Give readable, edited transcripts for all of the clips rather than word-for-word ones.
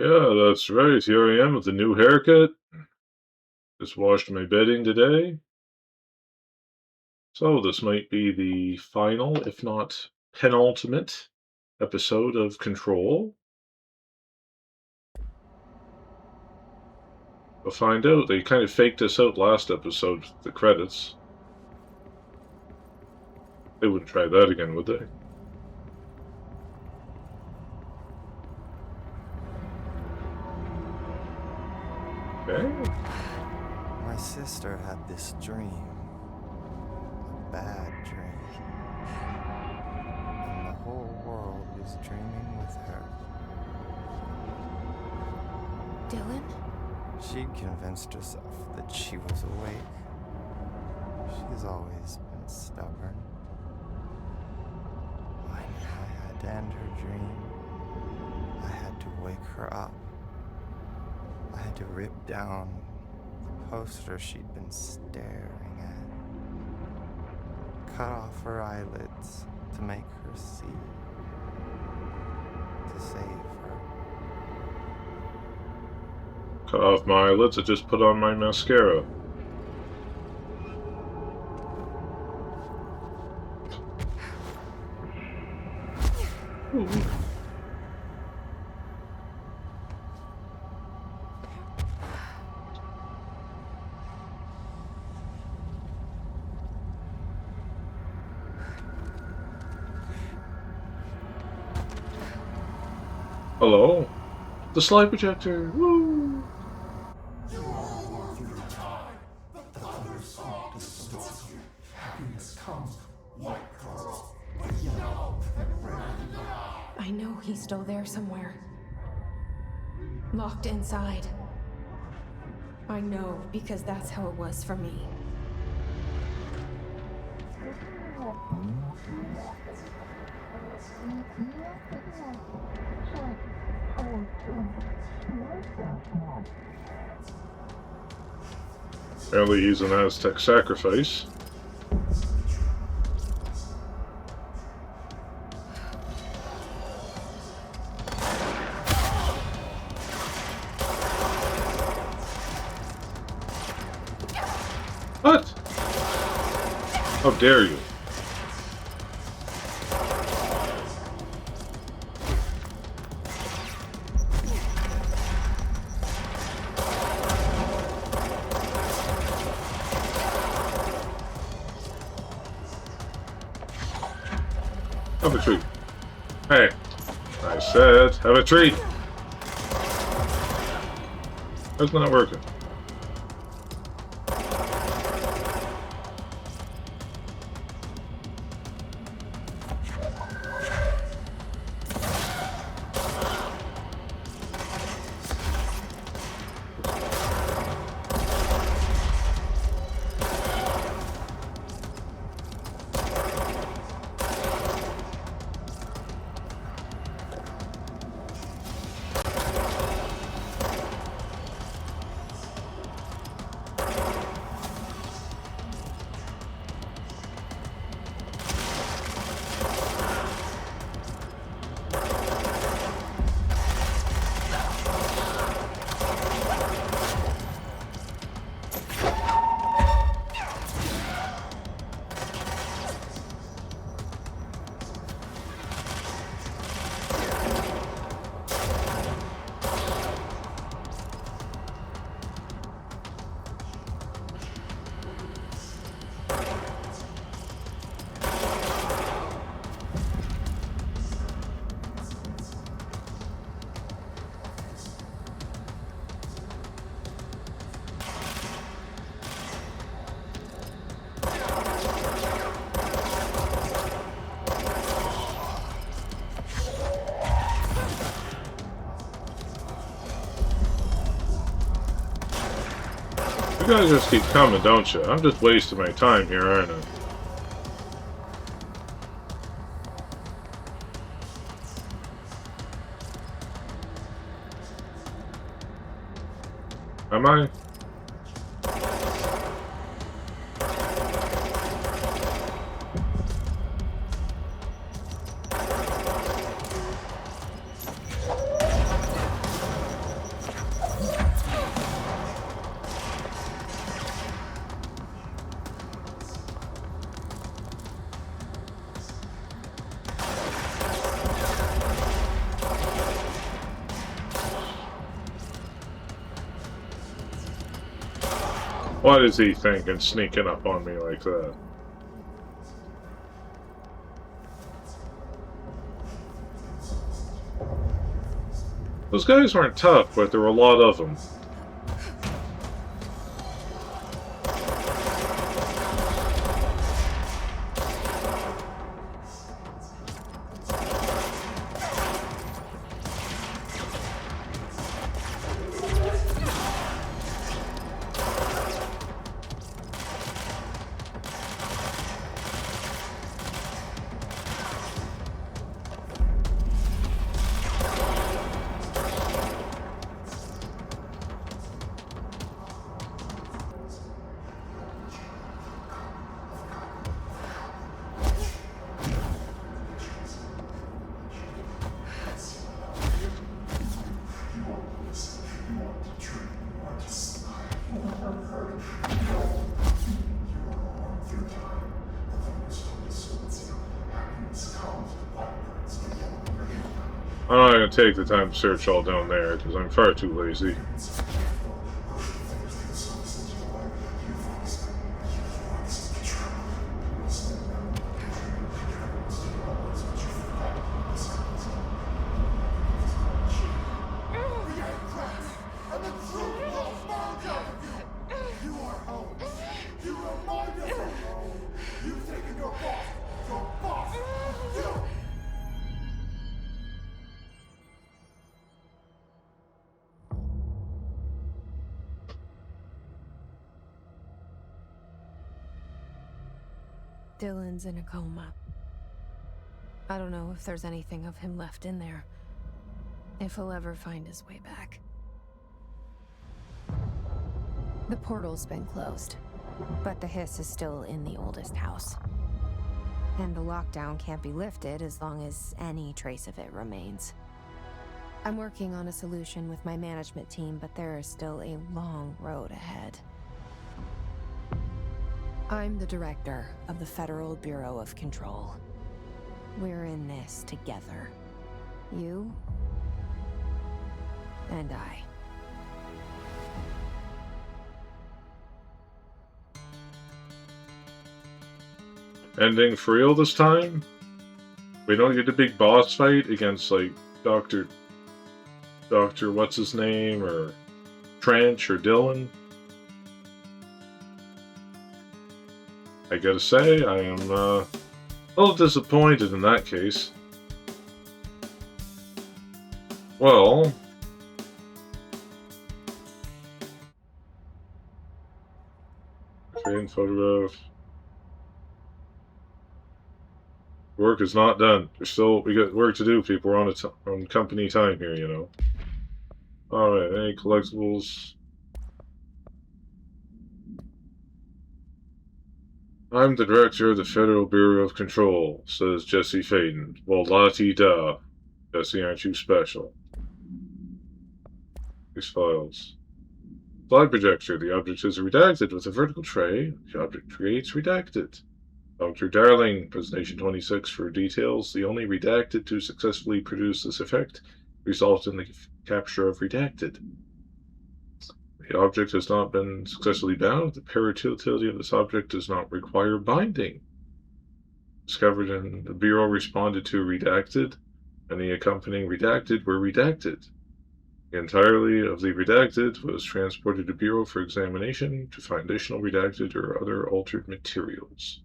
Yeah, that's right. Here I am with a new haircut. Just washed my bedding today. So this might be the final, if not penultimate, episode of Control. We'll find out. They kind of faked us out last episode, the credits. They wouldn't try that again, would they? Okay. My sister had this dream. A bad dream. And the whole world was dreaming with her. Dylan? She'd convinced herself that she was awake. She's always been stubborn. I knew I had to end her dream. I had to wake her up. I had to rip down the poster she'd been staring at. Cut off her eyelids to make her see. To save her. Cut off my eyelids. I just put on my mascara. Ooh. Hello? The slide projector! Woo! You all walk through time, but the other song distorts you. Happiness comes, white girl, but yellow and red now. I know he's still there somewhere. Locked inside. I know, because that's how it was for me. Apparently he's an Aztec sacrifice. What? How dare you? Have a treat. Hey, I said have a treat. That's not working. You guys just keep coming, don't you? I'm just wasting my time here, aren't I? Am I? What does he thinking sneaking up on me like that? Those guys weren't tough, but there were a lot of them. I'm not going to take the time to search all down there, because I'm far too lazy. Dylan's in a coma. I don't know if there's anything of him left in there. If he'll ever find his way back. The portal's been closed, but the hiss is still in the oldest house. And the lockdown can't be lifted as long as any trace of it remains. I'm working on a solution with my management team, but there is still a long road ahead. I'm the director of the Federal Bureau of Control. We're in this together. You and I. Ending for real this time? We don't get a big boss fight against, like, Dr. what's his name, or Trench, or Dylan? I gotta say, I am a little disappointed in that case. Well, creating photograph. Work is not done. We got work to do, people. We're on company time here, you know. Alright, any collectibles? I'm the director of the Federal Bureau of Control, says Jesse Faden. Well, la-ti-da. Jesse, aren't you special? These files. Slide projector. The object is redacted with a vertical tray. The object creates redacted. Dr. Darling, presentation 26 for details. The only redacted to successfully produce this effect results in the capture of redacted. The object has not been successfully bound. The parautility of this object does not require binding. Discovered in the Bureau responded to redacted, and the accompanying redacted were redacted. The entirety of the redacted was transported to Bureau for examination to find additional redacted or other altered materials.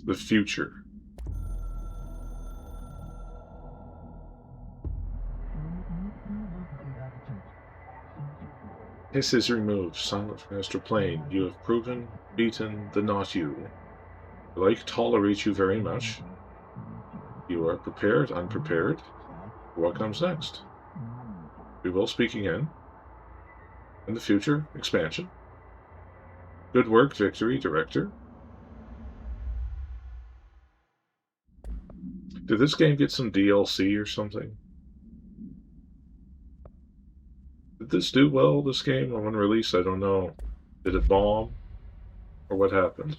The future. Hiss is removed. Silent from astral plane. You have proven, beaten the not you. Like tolerate you very much. You are prepared, unprepared. What comes next? We will speak again. In the future, expansion. Good work, victory, director. Did this game get some DLC or something? Did this do well, this game, when released? I don't know. Did it bomb? Or what happened?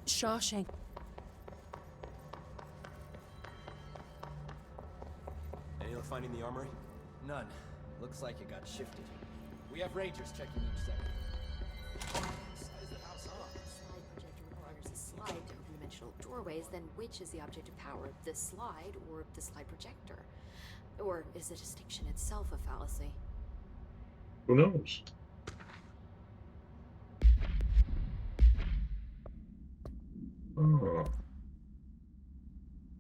Shawshank. Any luck finding the armory? None. Looks like it got shifted. We have rangers checking each sector. Size the house up. Slide projector requires a slide to open dimensional doorways, then which is the object of power, the slide or the slide projector? Or is the distinction itself a fallacy? Who knows? Oh.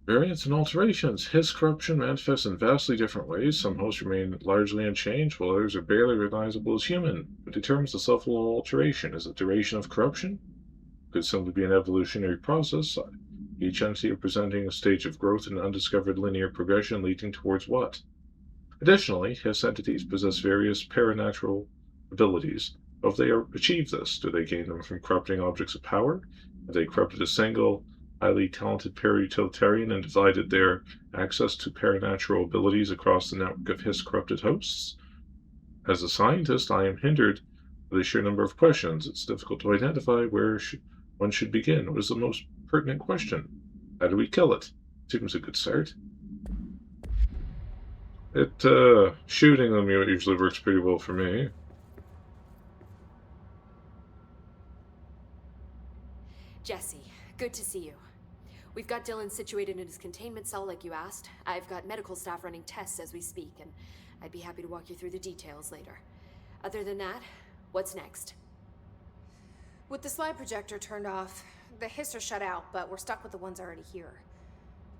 Variants and alterations. His corruption manifests in vastly different ways. Some hosts remain largely unchanged, while others are barely recognizable as human. What determines the level of alteration? Is it duration of corruption? Could simply be an evolutionary process, each entity representing a stage of growth in an undiscovered linear progression leading towards what? Additionally, Hiss entities possess various paranatural abilities. How have they achieved this? Do they gain them from corrupting objects of power? Have they corrupted a single, highly talented para-utilitarian and divided their access to paranatural abilities across the network of Hiss corrupted hosts? As a scientist, I am hindered by the sheer number of questions. It's difficult to identify where one should begin. What is the most pertinent question? How do we kill it? Seems a good start. Shooting them usually works pretty well for me. Jesse, good to see you. We've got Dylan situated in his containment cell like you asked. I've got medical staff running tests as we speak, and I'd be happy to walk you through the details later. Other than that, what's next? With the slide projector turned off, the hiss are shut out, but we're stuck with the ones already here.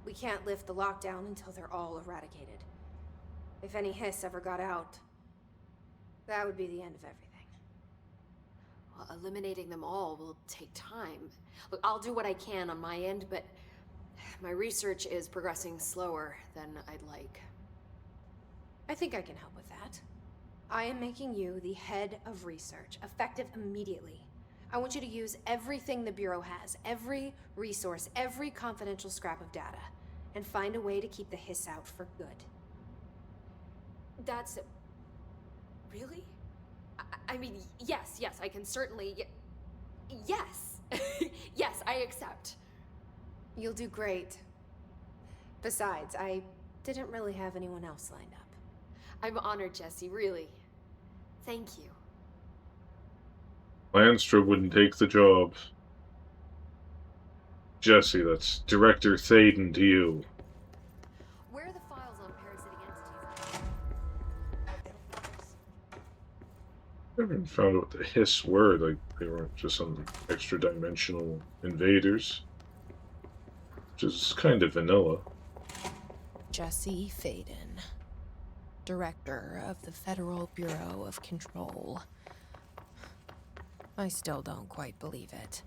We can't lift the lockdown until they're all eradicated. If any hiss ever got out, that would be the end of everything. Well, eliminating them all will take time. Look, I'll do what I can on my end, but my research is progressing slower than I'd like. I think I can help with that. I am making you the head of research, effective immediately. I want you to use everything the Bureau has, every resource, every confidential scrap of data, and find a way to keep the hiss out for good. That's... really? I mean, yes, I can certainly... Yes! Yes, I accept. You'll do great. Besides, I didn't really have anyone else lined up. I'm honored, Jesse, really. Thank you. Lanstra wouldn't take the job. Jesse, that's Director Thaden to you. Where are the files on parasitic entities? I haven't found out what the Hiss were. Like, they weren't just some extra-dimensional invaders. Which is kind of vanilla. Jesse Faden, Director of the Federal Bureau of Control. I still don't quite believe it.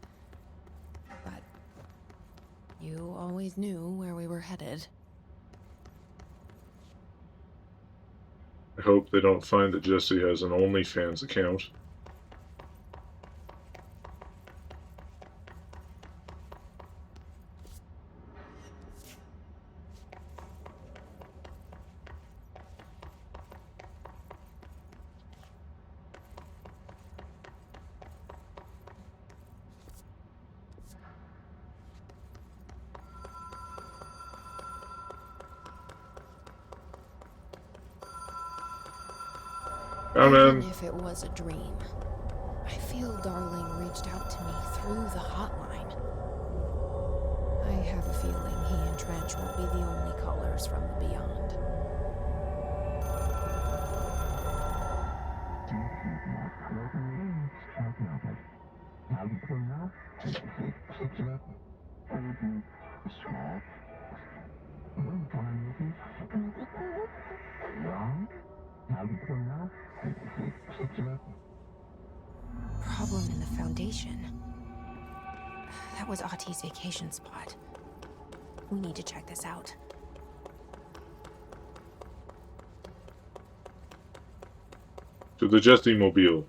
But you always knew where we were headed. I hope they don't find that Jesse has an OnlyFans account. Come in. Even if it was a dream, I feel Darling reached out to me through the hotline. I have a feeling he and Trench won't be the only callers from the beyond. Problem in the Foundation. That was Auti's vacation spot. We need to check this out. To the Jesse Mobile.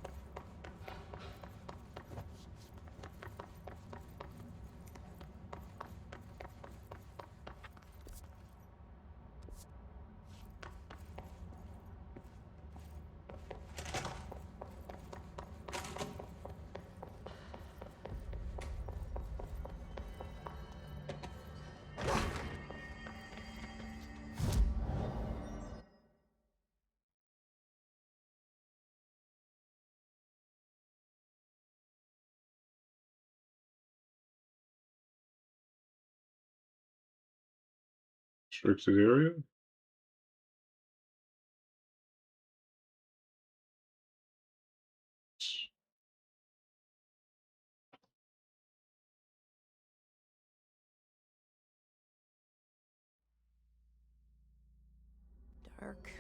Restricted area? Dark,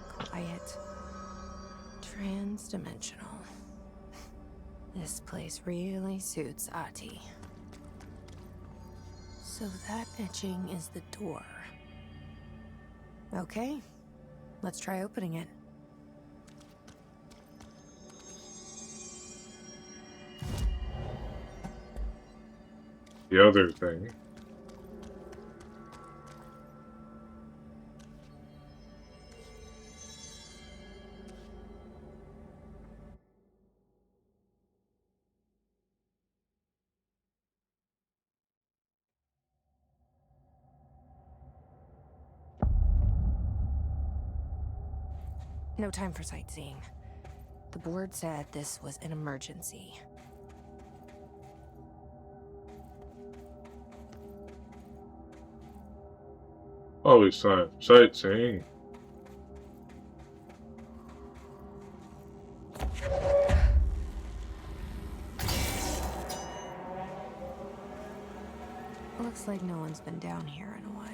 quiet, trans-dimensional. This place really suits Ahti. So that etching is the door. Okay, let's try opening it. The other thing. No time for sightseeing. The board said this was an emergency. Always time for sightseeing. Looks like no one's been down here in a while.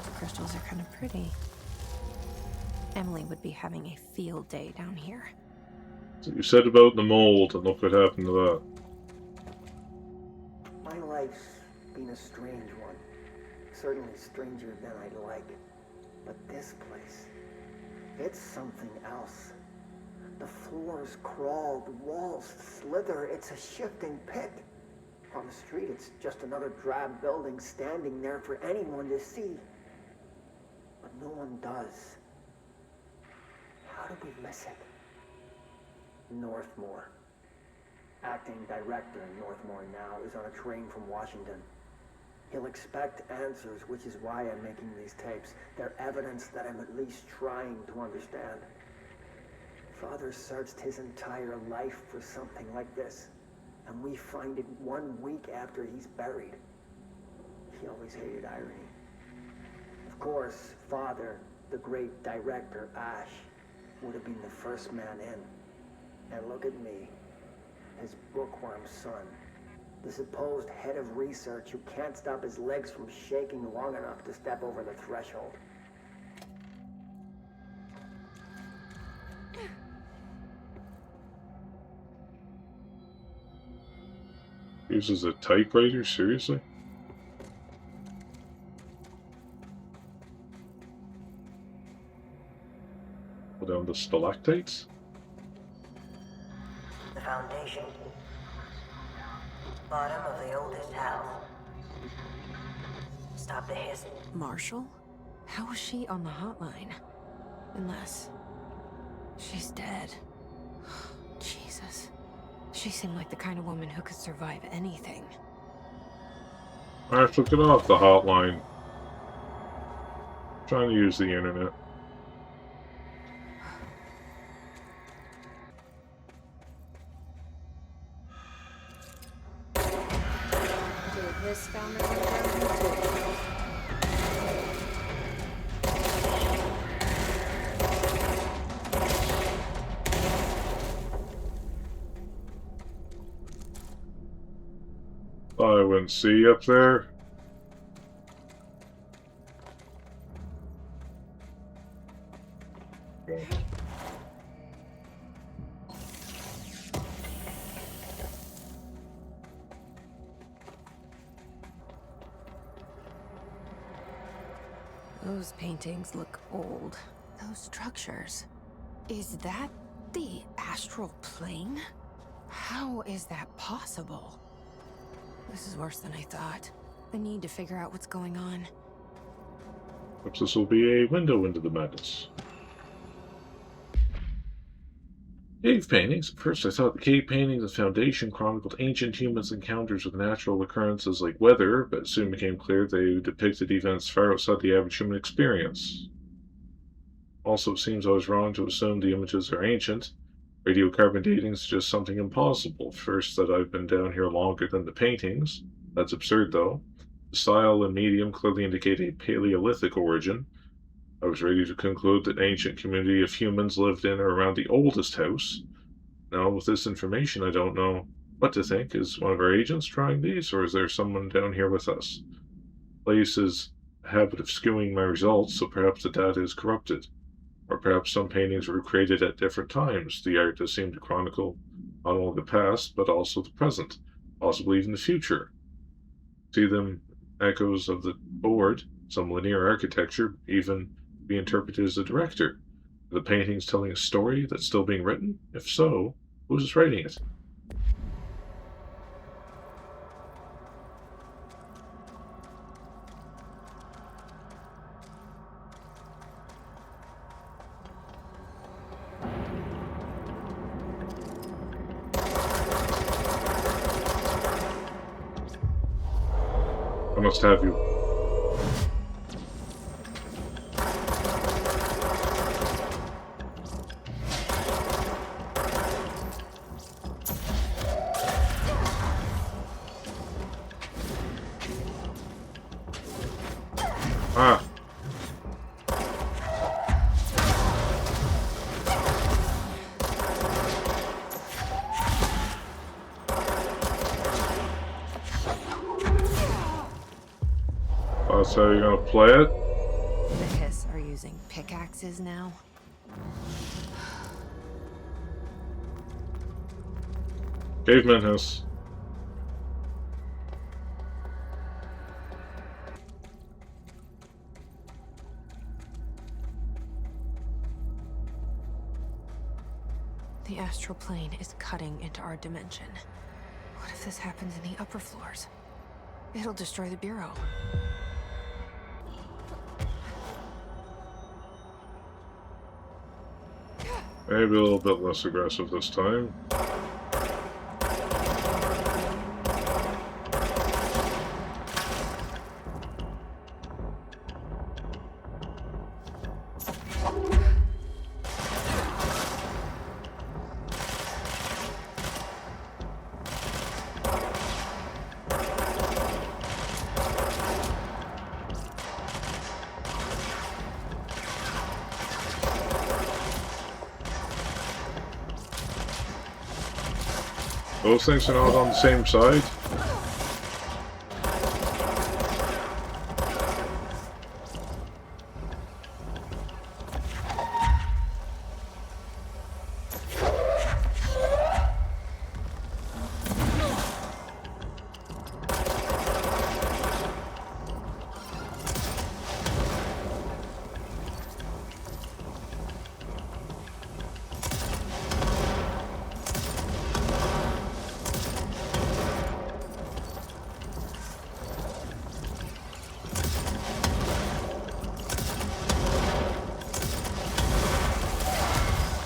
The crystals are kind of pretty. Emily would be having a field day down here. So you said about the mold, and look what happened to that. My life's been a strange one. Certainly stranger than I'd like. But this place, it's something else. The floors crawl, the walls slither. It's a shifting pit. On the street, it's just another drab building standing there for anyone to see. But no one does. How did we miss it? Northmore. Acting director in Northmore now is on a train from Washington. He'll expect answers, which is why I'm making these tapes. They're evidence that I'm at least trying to understand. Father searched his entire life for something like this, and we find it 1 week after he's buried. He always hated irony. Of course, Father, the great director, Ash, would have been the first man in. And look at me, his bookworm son, the supposed head of research who can't stop his legs from shaking long enough to step over the threshold. Uses a typewriter? Seriously? Go down the stalactites? The foundation. Bottom of the oldest house. Stop the hiss. Marshall? How was she on the hotline? Unless she's dead. Jesus. She seemed like the kind of woman who could survive anything. I took it off the hotline. Trying to use the internet. Did this founder too? Thought I wouldn't see up there. Those paintings look old. Those structures. Is that the astral plane? How is that possible? This is worse than I thought. I need to figure out what's going on. Perhaps this will be a window into the madness. Cave paintings. At first, I thought the cave paintings and foundation chronicled ancient humans' encounters with natural occurrences like weather, but it soon became clear they depicted events far outside the average human experience. Also, it seems I was wrong to assume the images are ancient. Radiocarbon dating is just something impossible. First, that I've been down here longer than the paintings. That's absurd, though. The style and medium clearly indicate a Paleolithic origin. I was ready to conclude that an ancient community of humans lived in or around the oldest house. Now, with this information, I don't know what to think. Is one of our agents trying these, or is there someone down here with us? Place is a habit of skewing my results, so perhaps the data is corrupted. Or perhaps some paintings were created at different times. The art does seem to chronicle not only the past, but also the present, possibly even the future. See them echoes of the board, some linear architecture, even be interpreted as a director. Are the paintings telling a story that's still being written? If so, who's writing it? I must have you. Ah. That's how you're gonna play it? The Hiss are using pickaxes now? Caveman Hiss. The astral plane is cutting into our dimension. What if this happens in the upper floors? It'll destroy the Bureau. Maybe a little bit less aggressive this time. Those things are not on the same side.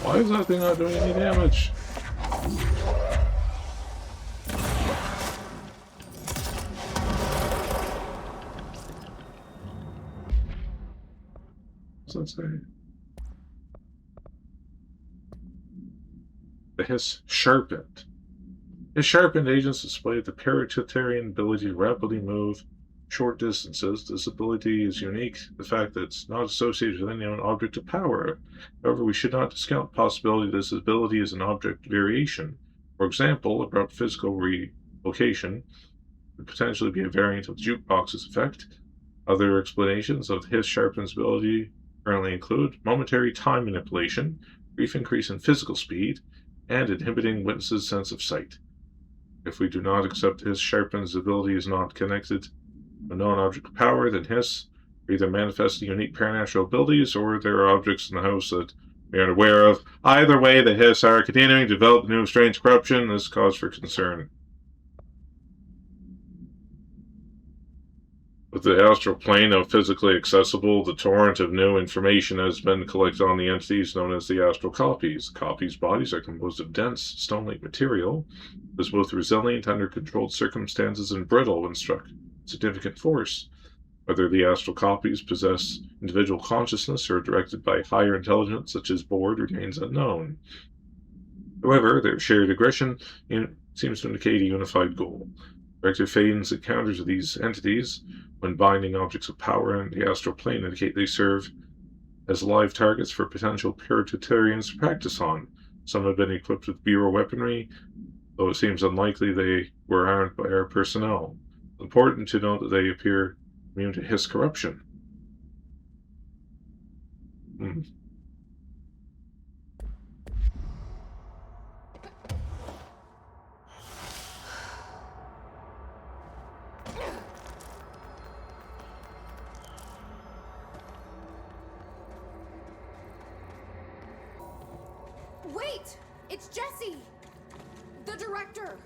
Why is that thing not doing any damage? What's that say? The Hiss sharpened. His sharpened agents displayed the paratitarian ability to rapidly move short distances. This ability is unique, the fact that it's not associated with any object of power. However, we should not discount the possibility this ability is an object variation. For example, abrupt physical relocation could potentially be a variant of the jukebox's effect. Other explanations of his sharpened ability currently include momentary time manipulation, brief increase in physical speed, and inhibiting witnesses' sense of sight. If we do not accept his sharpened ability is not connected to a known object of power, then Hiss either manifest unique paranatural abilities or there are objects in the house that we aren't aware of. Either way, the Hiss are continuing to develop new strange corruption. This is cause for concern. With the astral plane now physically accessible, the torrent of new information has been collected on the entities known as the astral copies. Copies' bodies are composed of dense, stone-like material that is both resilient under controlled circumstances and brittle when struck significant force. Whether the astral copies possess individual consciousness or are directed by higher intelligence, such as Board, remains unknown. However, their shared aggression seems to indicate a unified goal. Director Faden's encounters with these entities, when binding objects of power in the astral plane, indicate they serve as live targets for potential Puritarians to practice on. Some have been equipped with Bureau weaponry, though it seems unlikely they were armed by our personnel. It's important to note that they appear immune to Hiss corruption. Wait! It's Jesse! The director!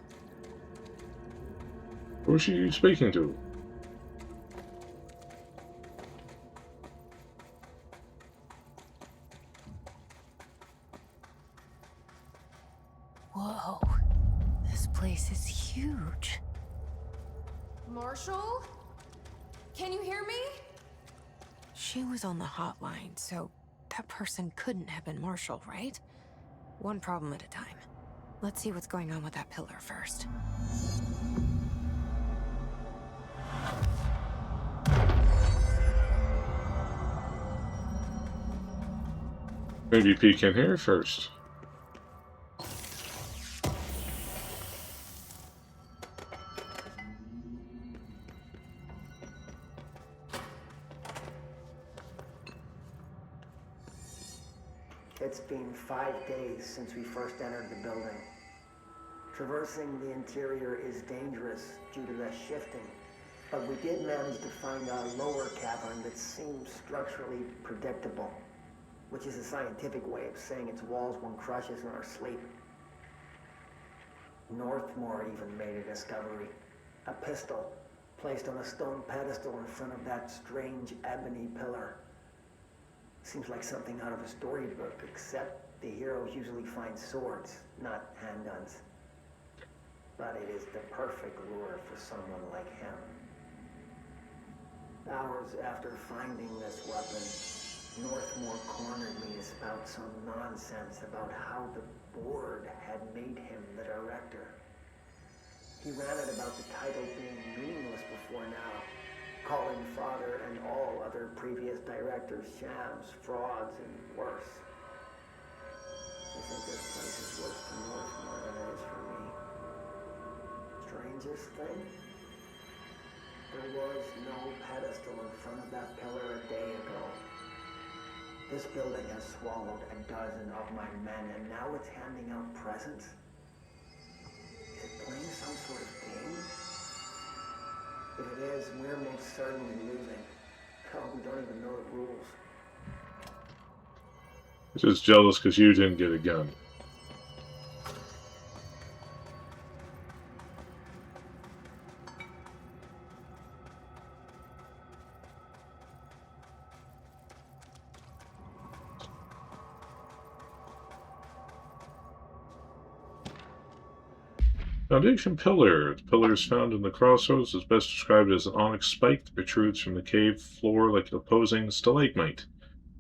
Who's she speaking to? Whoa. This place is huge. Marshall? Can you hear me? She was on the hotline, so that person couldn't have been Marshall, right? One problem at a time. Let's see what's going on with that pillar first. Maybe peek in here first. It's been 5 days since we first entered the building. Traversing the interior is dangerous due to the shifting, but we did manage to find a lower cavern that seems structurally predictable, which is a scientific way of saying its walls won't crush us in our sleep. Northmore even made a discovery. A pistol placed on a stone pedestal in front of that strange ebony pillar. Seems like something out of a storybook, except the heroes usually find swords, not handguns. But it is the perfect lure for someone like him. Hours after finding this weapon, Northmore cornered me to spout some nonsense about how the board had made him the director. He ranted about the title being meaningless before now, calling Father and all other previous directors shams, frauds, and worse. I think this place is worse for Northmore than it is for me. Strangest thing? There was no pedestal in front of that pillar a day ago. This building has swallowed a dozen of my men, and now it's handing out presents? Is it playing some sort of game? If it is, we're most certainly losing. Hell, we don't even know the rules. I'm just jealous because you didn't get a gun. Foundation pillar. The pillar is found in the crossroads, is best described as an onyx spike that protrudes from the cave floor like an opposing stalagmite.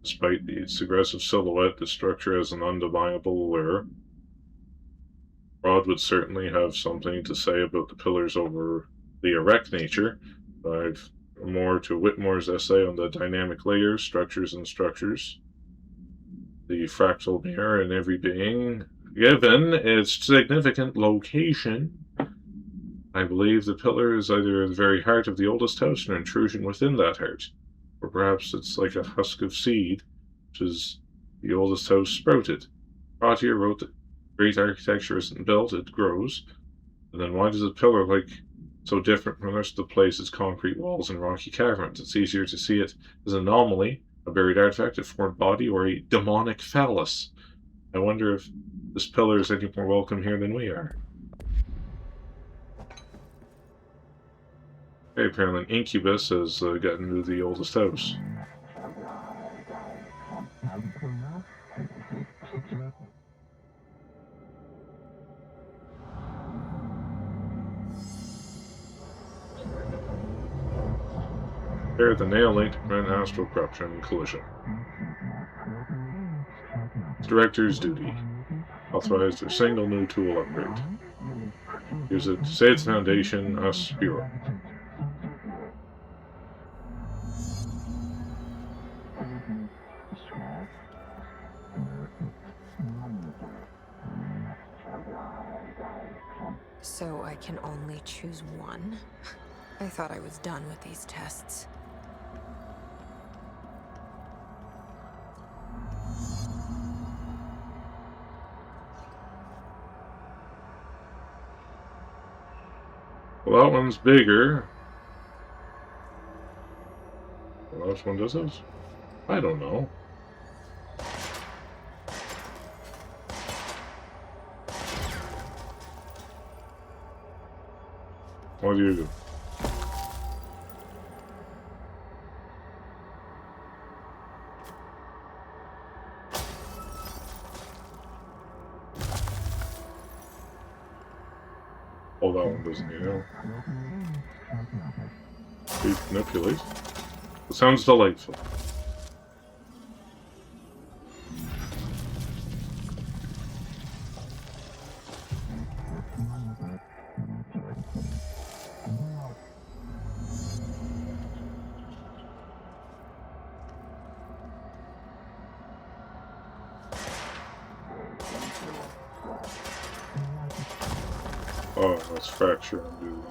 Despite its aggressive silhouette, the structure has an undeniable allure. Rod would certainly have something to say about the pillars over the erect nature. Dive more to Whitmore's essay on the dynamic layers, structures, and structures. The fractal mirror in every being, given its significant location. I believe the pillar is either the very heart of the oldest house or an intrusion within that heart. Or perhaps it's like a husk of seed, which is the oldest house sprouted. Pratier wrote that great architecture isn't built, it grows. And then why does a pillar look so different from the rest of the place? Its concrete walls and rocky caverns? It's easier to see it as an anomaly, a buried artifact, a foreign body, or a demonic phallus. I wonder if this pillar is any more welcome here than we are. Hey, apparently an incubus has gotten into the oldest house. There, the nail link to prevent astral corruption and collision. Director's duty. Authorized a single new tool upgrade. Use it to save the Foundation, us, Bureau. So I can only choose one? I thought I was done with these tests. Well, that one's bigger. Well, which one does this? I don't know. What do you do? Oh, that one doesn't need help. Please manipulate. It sounds delightful. Oh, that's fracture and do.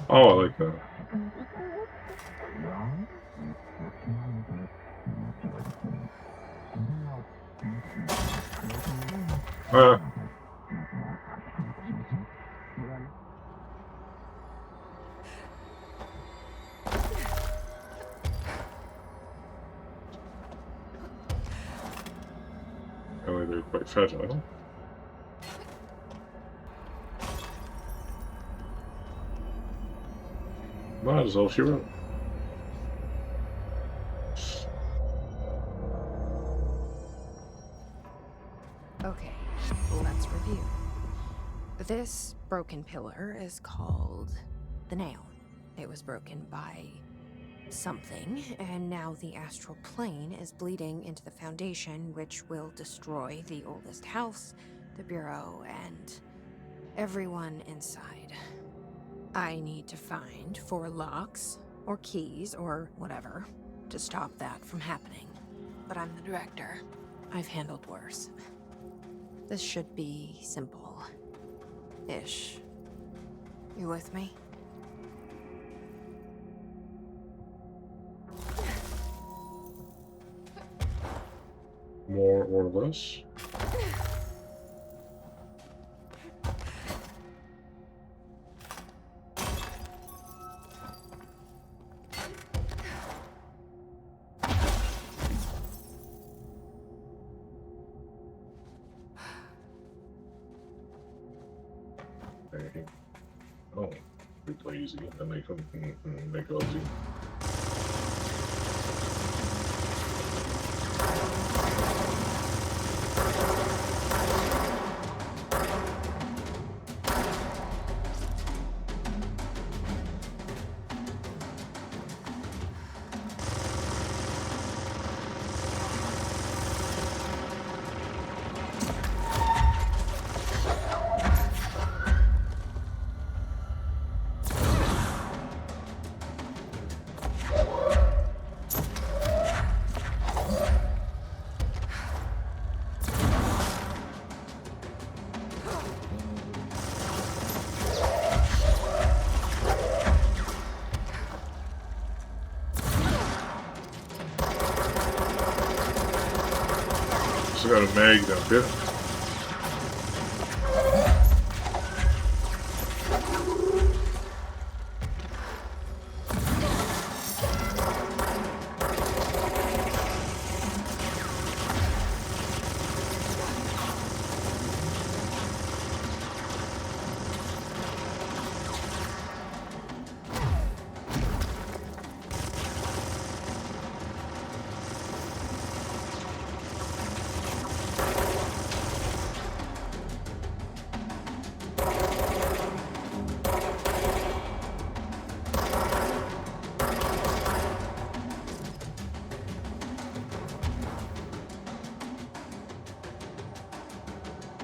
Oh, I like that. Ah. Apparently they're quite fragile. Might as well hero. Okay, let's review. This broken pillar is called the Nail. It was broken by something, and now the astral plane is bleeding into the Foundation, which will destroy the oldest house, the Bureau, and everyone inside. I need to find 4 locks, or keys, or whatever, to stop that from happening. But I'm the director. I've handled worse. This should be simple. Ish. You with me? More or less. Oh, we play easy, and they come make it easy. Also got a mag down here.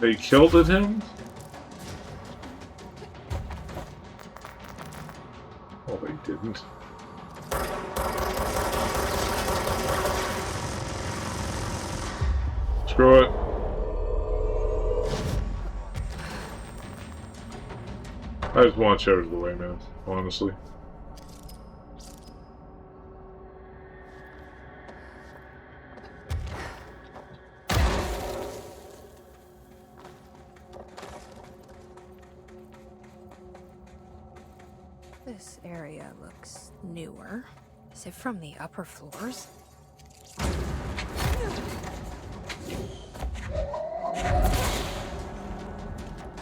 They killed him? Oh, they didn't. Screw it. I just want you out of the way, man. Honestly. This area looks newer. Is it from the upper floors?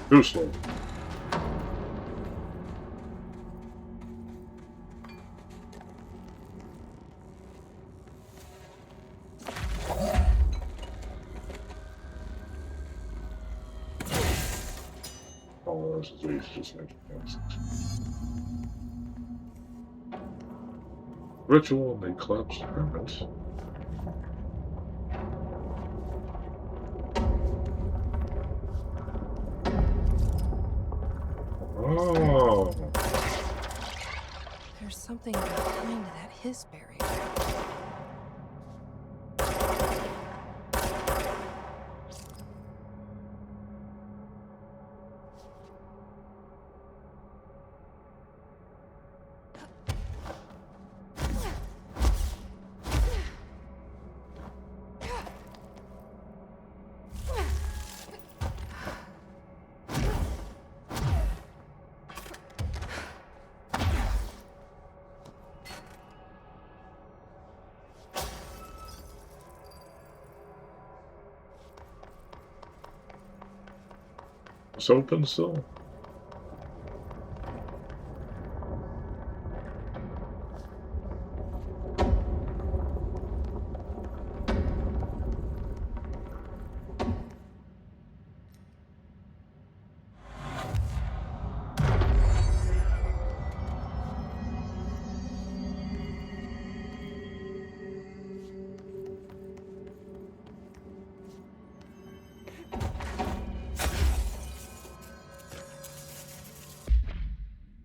Too slow. Oh, this is easy, just making sense. Ritual and the collapsed hermit. Oh. There's something behind that hiss barrier. It's open still.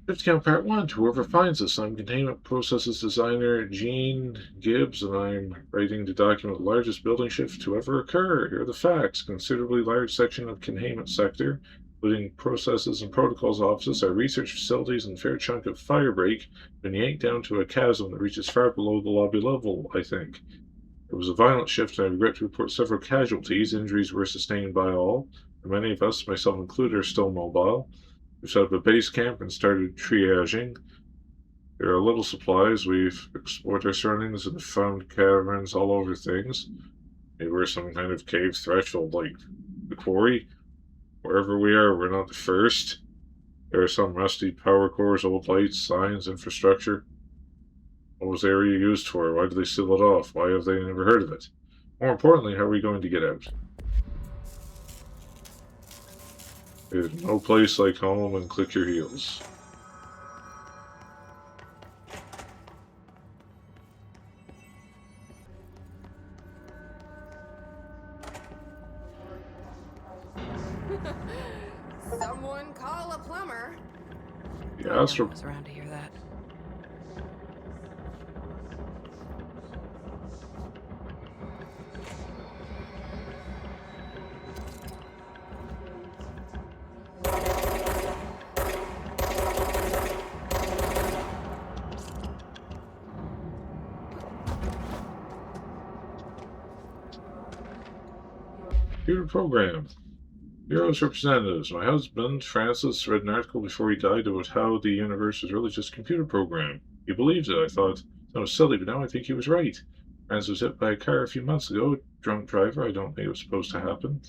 Fifth Count Part 1. To whoever finds this, I'm Containment Processes Designer Gene Gibbs, and I'm writing to document the largest building shift to ever occur. Here are the facts. Considerably large section of containment sector, including processes and protocols offices, our research facilities, and a fair chunk of firebreak, been yanked down to a chasm that reaches far below the lobby level, I think. It was a violent shift, and I regret to report several casualties. Injuries were sustained by all, and many of us, myself included, are still mobile. We've set up a base camp and started triaging. There are little supplies. We've explored our surroundings and found caverns all over things. Maybe we're some kind of cave threshold like the quarry. Wherever we are, we're not the first. There are some rusty power cores, old lights, signs, infrastructure. What was the area used for? Why did they seal it off? Why have they never heard of it? More importantly, how are we going to get out? There's no place like home, and click your heels. Someone call a plumber. The No Astro one was around to hear that. computer program. Bureau's representatives. My husband, Francis, read an article before he died about how the universe was really just a computer program. He believed it. I thought that was silly, but now I think he was right. Francis was hit by a car a few months ago. Drunk driver. I don't think it was supposed to happen.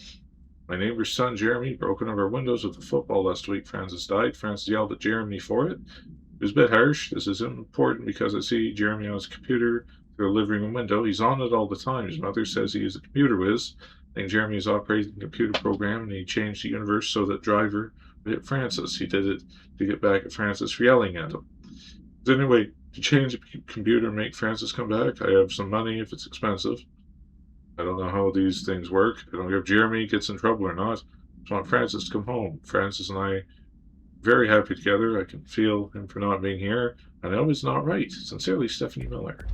My neighbor's son, Jeremy, broke one of our windows with a football last week. Francis died. Francis yelled at Jeremy for it. It was a bit harsh. This is important because I see Jeremy on his computer through the living room window. He's on it all the time. His mother says he is a computer whiz. I think Jeremy is operating the computer program, and he changed the universe so that driver would hit Francis. He did it to get back at Francis for yelling at him. But anyway, to change the computer and make Francis come back, I have some money if it's expensive. I don't know how these things work. I don't know if Jeremy gets in trouble or not. I want Francis to come home. Francis and I very happy together. I can feel him for not being here. I know it's not right. Sincerely, Stephanie Miller.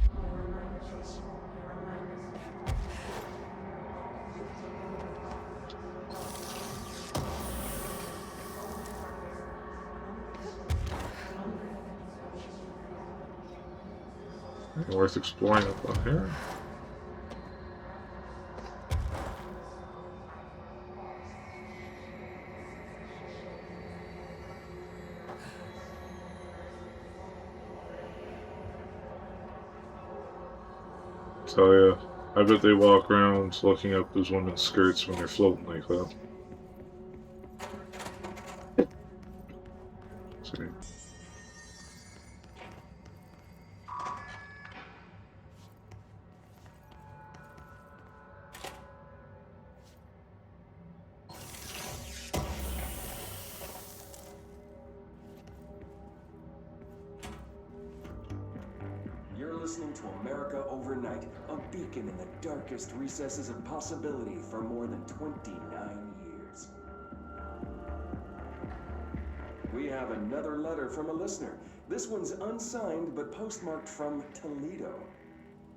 Worth exploring up on here. Tell ya, I bet they walk around looking up those women's skirts when they're floating like that. See. You're listening to America Overnight, a beacon in the darkest recesses of possibility for more than 29 years. We have another letter from a listener. This one's unsigned but postmarked from Toledo.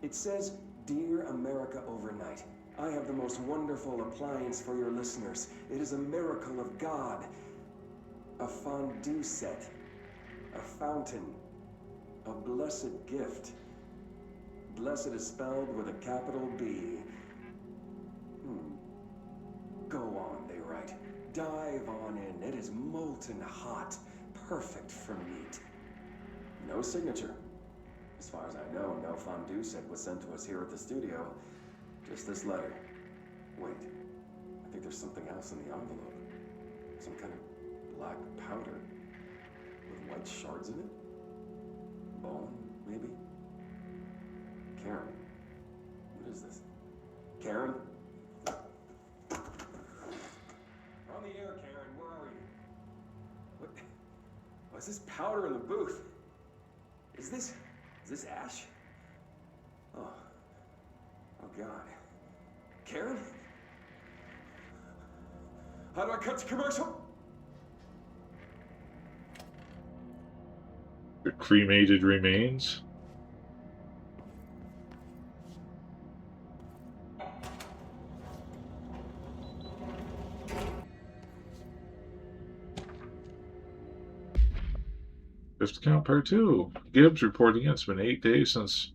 It says, "Dear America Overnight, I have the most wonderful appliance for your listeners. It is a miracle of God. A fondue set. A fountain. A blessed gift. Blessed is spelled with a capital B. Go on, they write. Dive on in. It is molten hot. Perfect for meat." No signature. As far as I know, no fondue set was sent to us here at the studio. Just this letter. Wait, I think there's something else in the envelope. Some kind of black powder with white shards in it? Bone, maybe? Karen. What is this? Karen? We're on the air, Karen. Where are you? What? What's this powder in the booth? Is this ash? Oh God. Karen? How do I cut to commercial? The cremated remains. Fifth count part 2. Gibbs reporting it's been 8 days since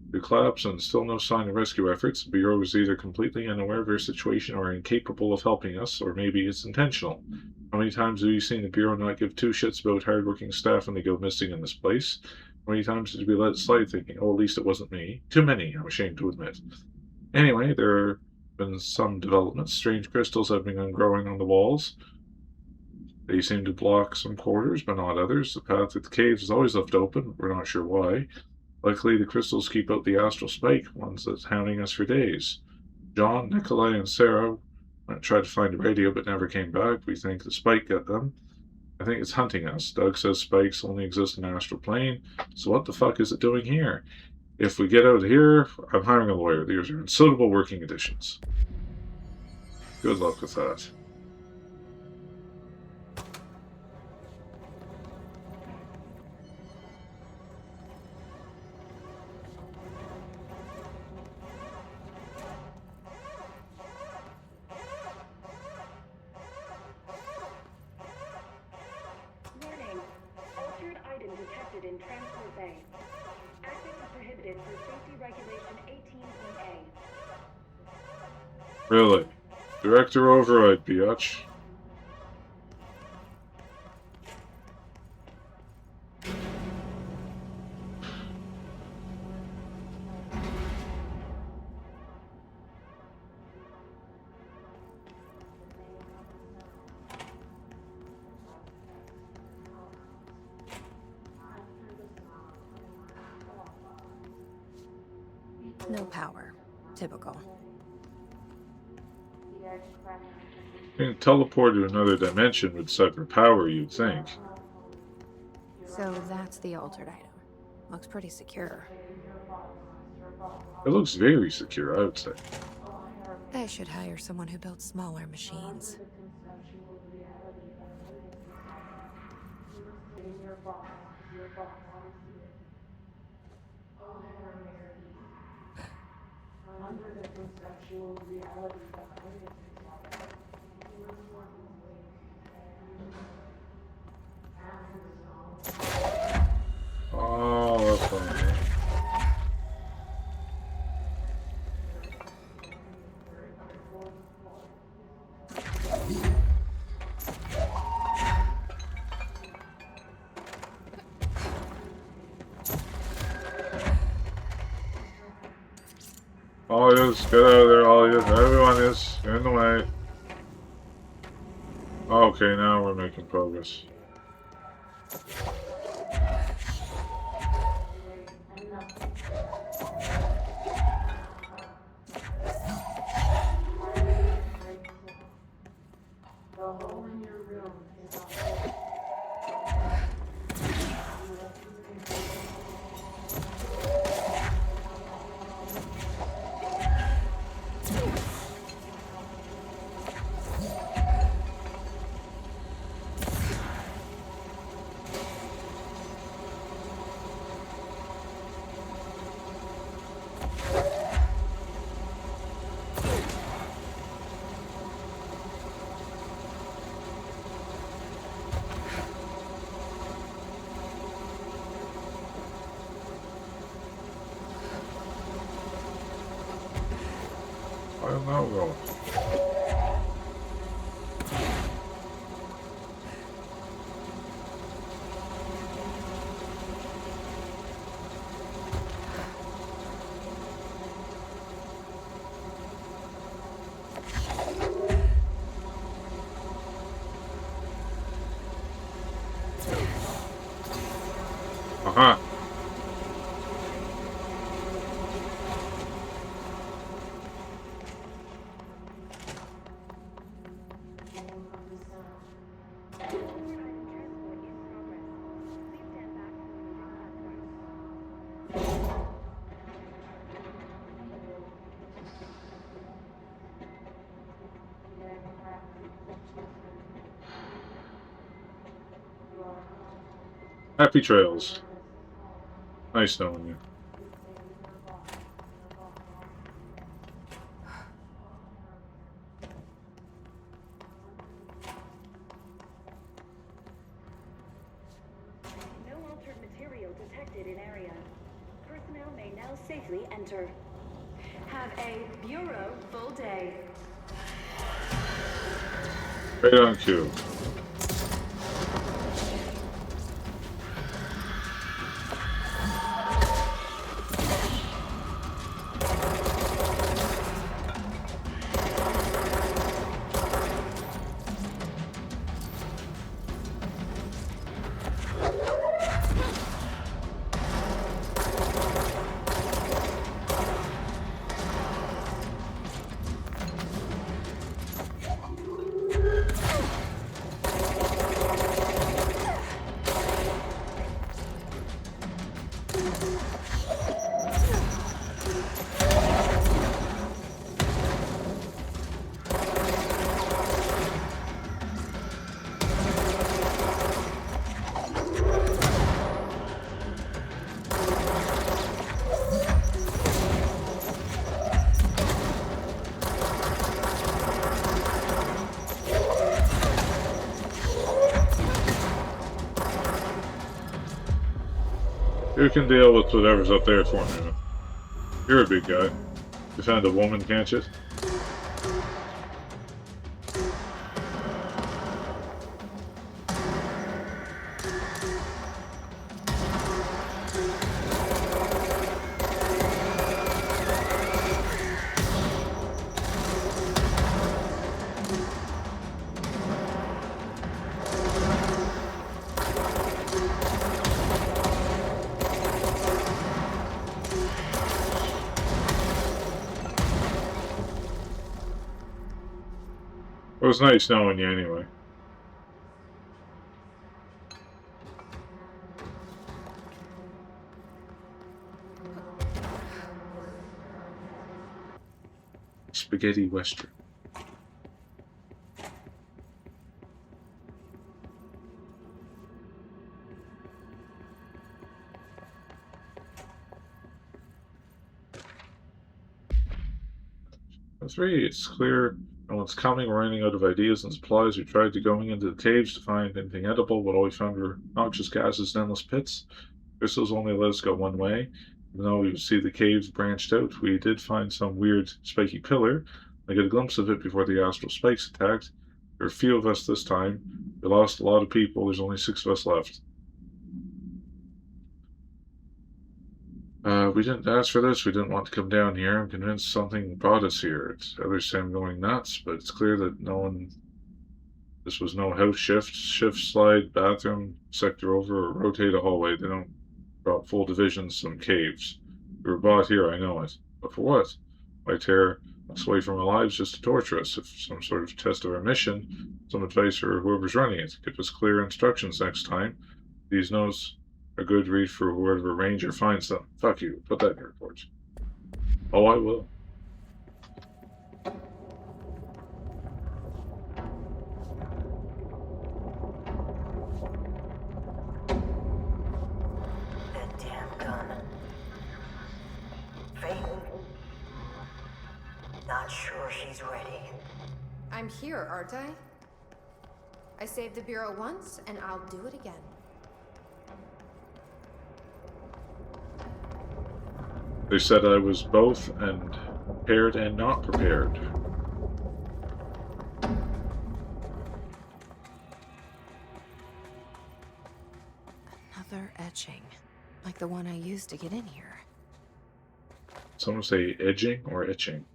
the collapse and still no sign of rescue efforts. The Bureau is either completely unaware of their situation or incapable of helping us, or maybe it's intentional. How many times have you seen the Bureau not give two shits about hardworking staff when they go missing in this place? How many times did we let it slide thinking, oh, at least it wasn't me? Too many, I'm ashamed to admit. Anyway, there have been some developments. Strange crystals have been growing on the walls. They seem to block some corridors, but not others. The path to the caves is always left open. We're not sure why. Luckily, the crystals keep out the astral spike, ones that's hounding us for days. John, Nikolai, and Sarah tried to find a radio, but never came back. We think the spike got them. I think it's hunting us. Doug says spikes only exist in the astral plane, so what the fuck is it doing here? If we get out of here, I'm hiring a lawyer. These are unsuitable working conditions. Good luck with that. in Transport Bay. Access is prohibited for safety regulation 18.A. Really? Director override, biatch. No power. Typical. Being teleported to another dimension would sever power, you'd think. So that's the altered item. Looks pretty secure. It looks very secure, I would say. I should hire someone who builds smaller machines. your boss. Under the conceptual reality behind it, he was working Oh, that's fine. All is, get out of there, all is. Everyone is in the way. Okay, now we're making progress. the hole in your room is a I don't know. Aha! Happy trails. Nice knowing you. no altered material detected in area. Personnel may now safely enter. Have a bureau full day. Right on cue. You can deal with whatever's up there for me. You're a big guy. Defend a woman, can't you? It was nice knowing you anyway. Spaghetti Western. 3, it's clear no one's coming. We're running out of ideas and supplies. We tried to going into the caves to find anything edible, but all we found were noxious gases and endless pits. Crystals only let us go one way. Even though we see the caves branched out, we did find some weird spiky pillar. I get a glimpse of it before the astral spikes attacked. There are a few of us this time. We lost a lot of people. There's only 6 of us left. We didn't ask for this. We didn't want to come down here. I'm convinced something brought us here. Others say I'm going nuts, but it's clear that this was no house shift, slide, bathroom, sector over, or rotate a hallway. They don't drop full divisions, some caves. We were brought here, I know it. But for what? Why tear us away from our lives just to torture us? If some sort of test of our mission, some advice for whoever's running it. Give us clear instructions next time. These notes are good read for whoever ranger finds them. Fuck you. Put that in your report. Oh, I will. That damn gun. Faith? Not sure she's ready. I'm here, aren't I? I saved the Bureau once, and I'll do it again. They said I was both and prepared and not prepared. Another etching, like the one I used to get in here. Someone say edging or etching?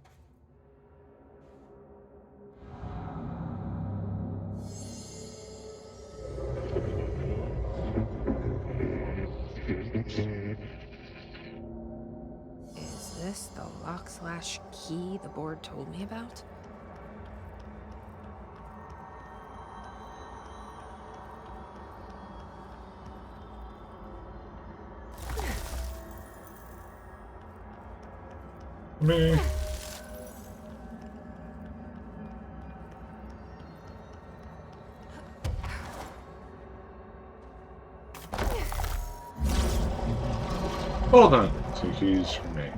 Is this the lock/key the board told me about? Me. Hold on. 2 keys for me.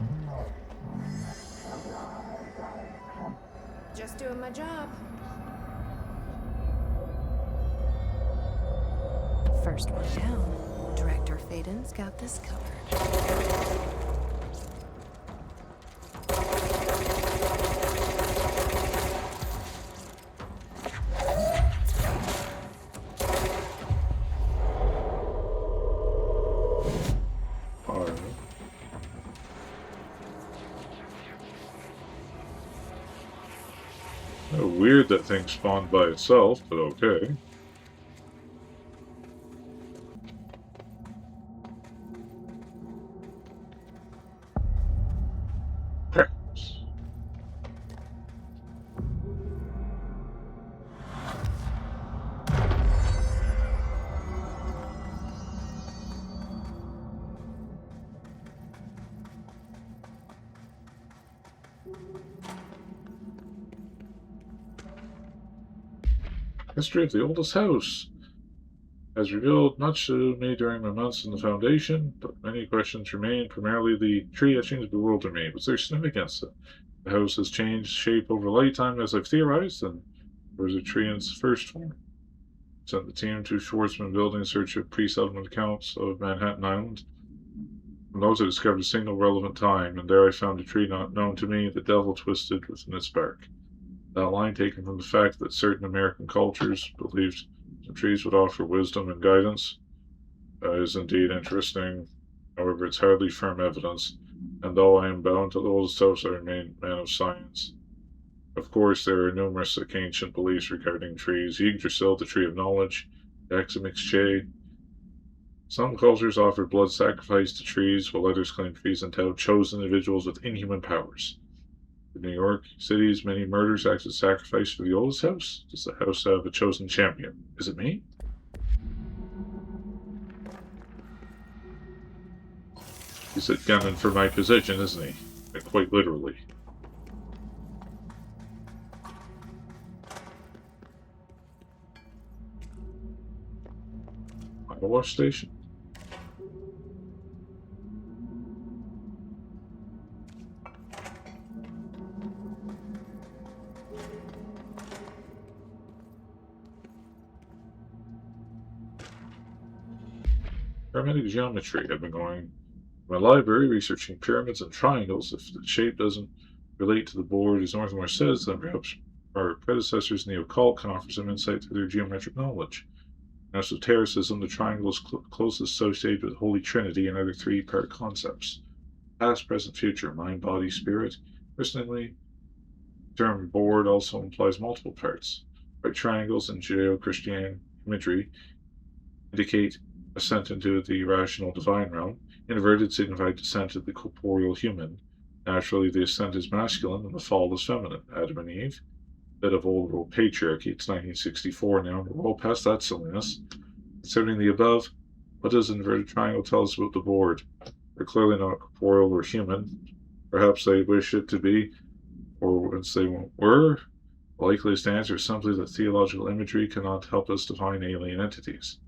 Just doing my job. First one down. Director Faden's got this covered. Weird that thing spawned by itself, but okay. Perhaps. History of the oldest house has revealed much to me during my months in the Foundation, but many questions remain. Primarily, the tree etchings bewilder me. What's their significance? The house has changed shape over lifetime, as I've theorized, and there was a tree in its first form. Sent the team to Schwartzman Building in search of pre-settlement accounts of Manhattan Island. From those I discovered a single relevant time, and there I found a tree not known to me, the devil twisted within its bark. That line taken from the fact that certain American cultures believed the trees would offer wisdom and guidance is indeed interesting. However, it's hardly firm evidence, and though I am bound to the oldest house, I remain a man of science. Of course, there are numerous ancient beliefs regarding trees. Yggdrasil, the tree of knowledge, Daxamixche. Some cultures offer blood sacrifice to trees, while others claim trees endowed chosen individuals with inhuman powers. In New York City's many murders act as sacrifice for the oldest house. Does the house have a chosen champion? Is it me? He's gunning for my position, isn't he? Like, quite literally. Auto wash station. Hermetic geometry. I've been going to my library researching pyramids and triangles. If the shape doesn't relate to the board, as Northmore says, then perhaps our predecessors in the occult can offer some insight through their geometric knowledge. In esotericism, the triangle is closest associated with Holy Trinity and other three-part concepts: past, present, future, mind, body, spirit. Personally, the term board also implies multiple parts. Right triangles in Judeo-Christian imagery indicate ascent into the rational divine realm. Inverted signify descent of the corporeal human. Naturally, the ascent is masculine and the fall is feminine. Adam and Eve, bit of old world patriarchy. It's 1964 now. We're well past that silliness. Considering the above, what does inverted triangle tell us about the board? They're clearly not corporeal or human. Perhaps they wish it to be, or once they were. The likeliest answer is simply that theological imagery cannot help us define alien entities.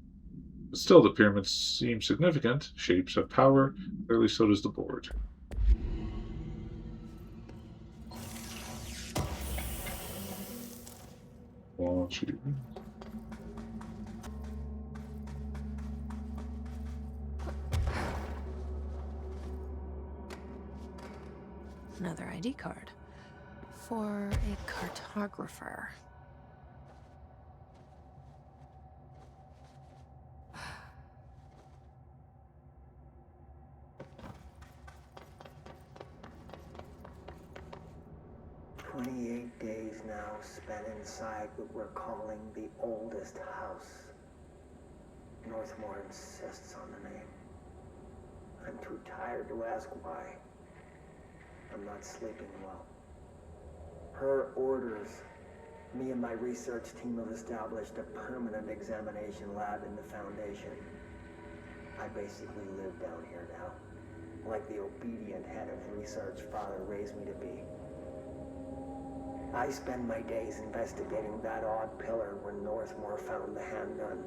But still, the pyramids seem significant. Shapes have power. Clearly, so does the board. Launch it. Another ID card. For a cartographer. "28 days now spent inside what we're calling the oldest house. Northmore insists on the name. I'm too tired to ask why. I'm not sleeping well. Her orders. Me and my research team have established a permanent examination lab in the Foundation. I basically live down here now, like the obedient head of research Father raised me to be. I spend my days investigating that odd pillar where Northmore found the handgun.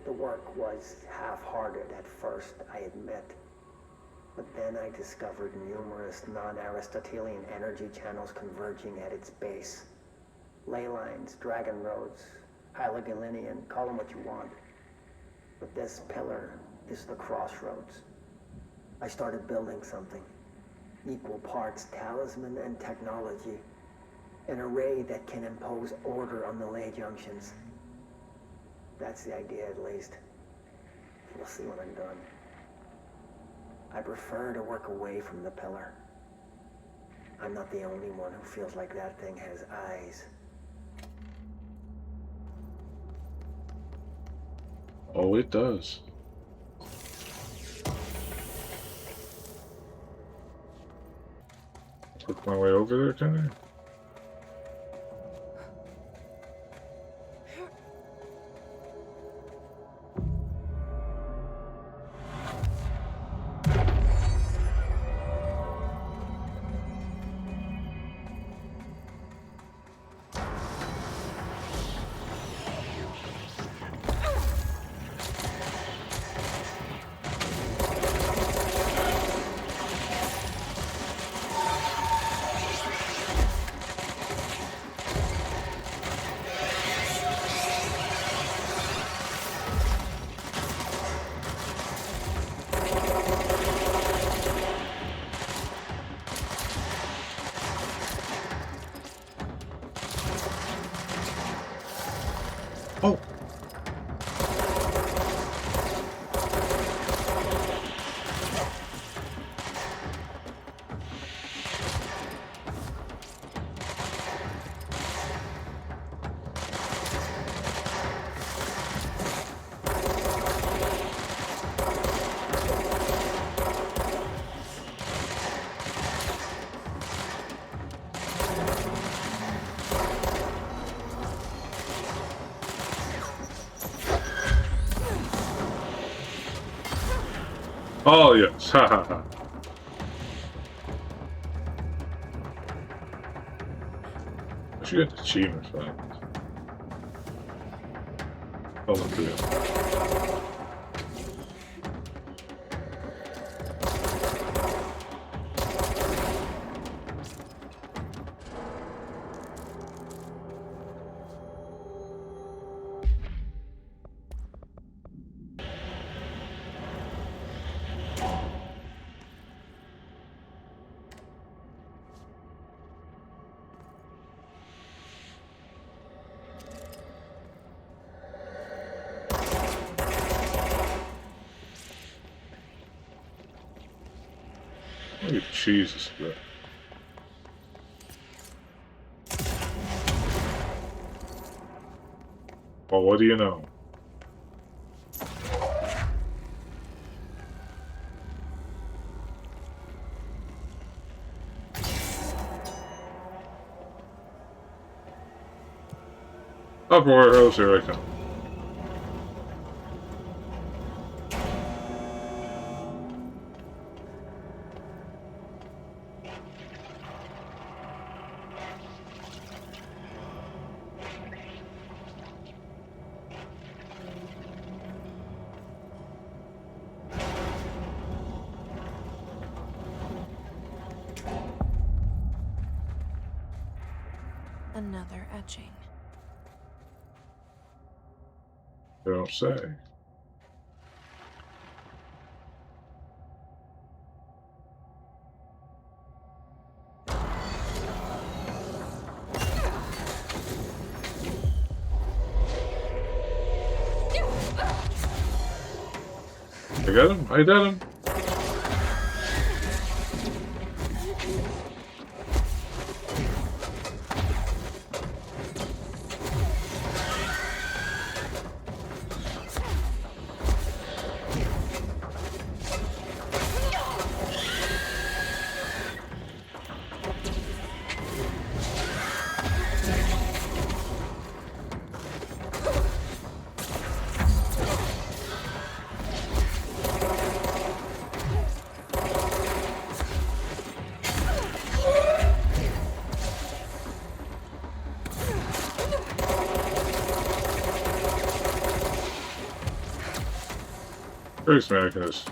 The work was half-hearted at first, I admit. But then I discovered numerous non-Aristotelian energy channels converging at its base. Ley lines, dragon roads, Hyligalinian, call them what you want. But this pillar is the crossroads. I started building something. Equal parts talisman and technology. An array that can impose order on the ley junctions. That's the idea, at least. We'll see when I'm done. I prefer to work away from the pillar. I'm not the only one who feels like that thing has eyes. Oh, it does. Work my way over there, can I? Oh! Oh, yes. Ha ha ha. I should get the achievement for that. Follow through. Look at Jesus. Well, what do you know? Up warehouse, here I come. Another etching. They don't say. I got him. I got him. Very smacking us.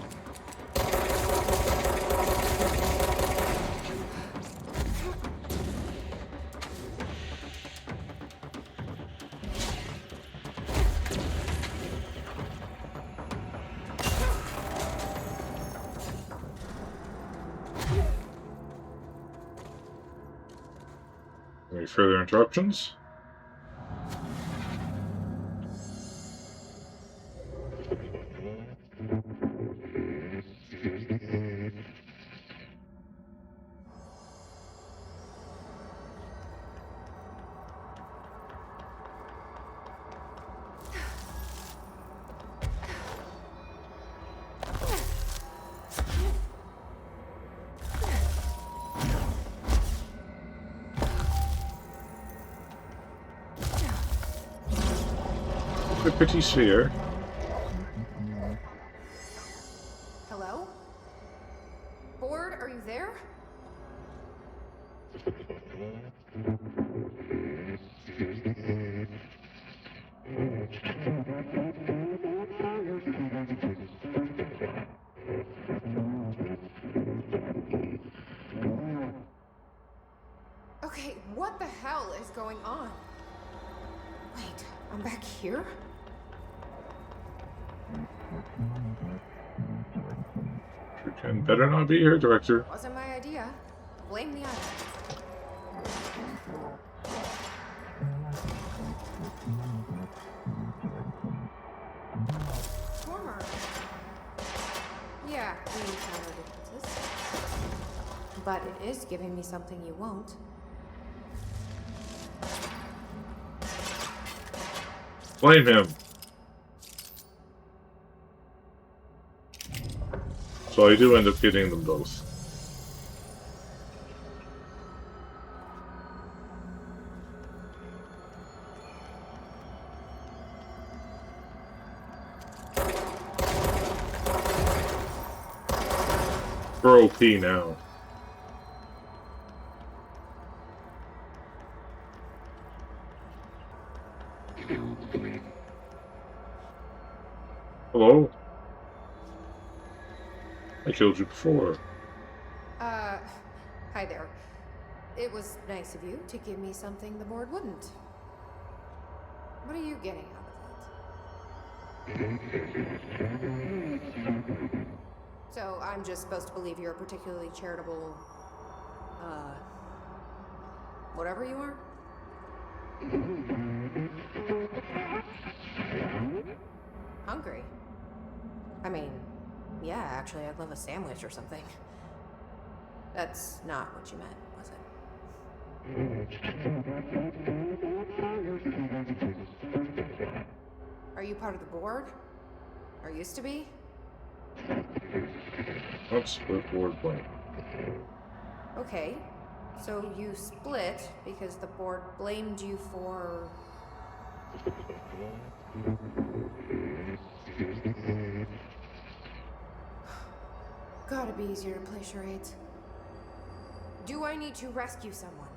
Any further interruptions? The pretty sphere. Hello? Board, are you there? Okay, what the hell is going on? Wait, I'm back here? You better not be here, Director. Wasn't my idea. Blame the island. Former. Yeah, we encounter differences. But it is giving me something you won't. Blame him. So I do end up getting them both. We're OP now. Hello? I killed you before. Hi there. It was nice of you to give me something the board wouldn't. What are you getting out of it? So I'm just supposed to believe you're a particularly charitable, whatever you are? Hungry? I mean, yeah, actually, I'd love a sandwich or something. That's not what you meant, was it? Are you part of the board? Or used to be? Let's split board blame. Okay, so you split because the board blamed you for... Gotta be easier to play charades. Do I need to rescue someone?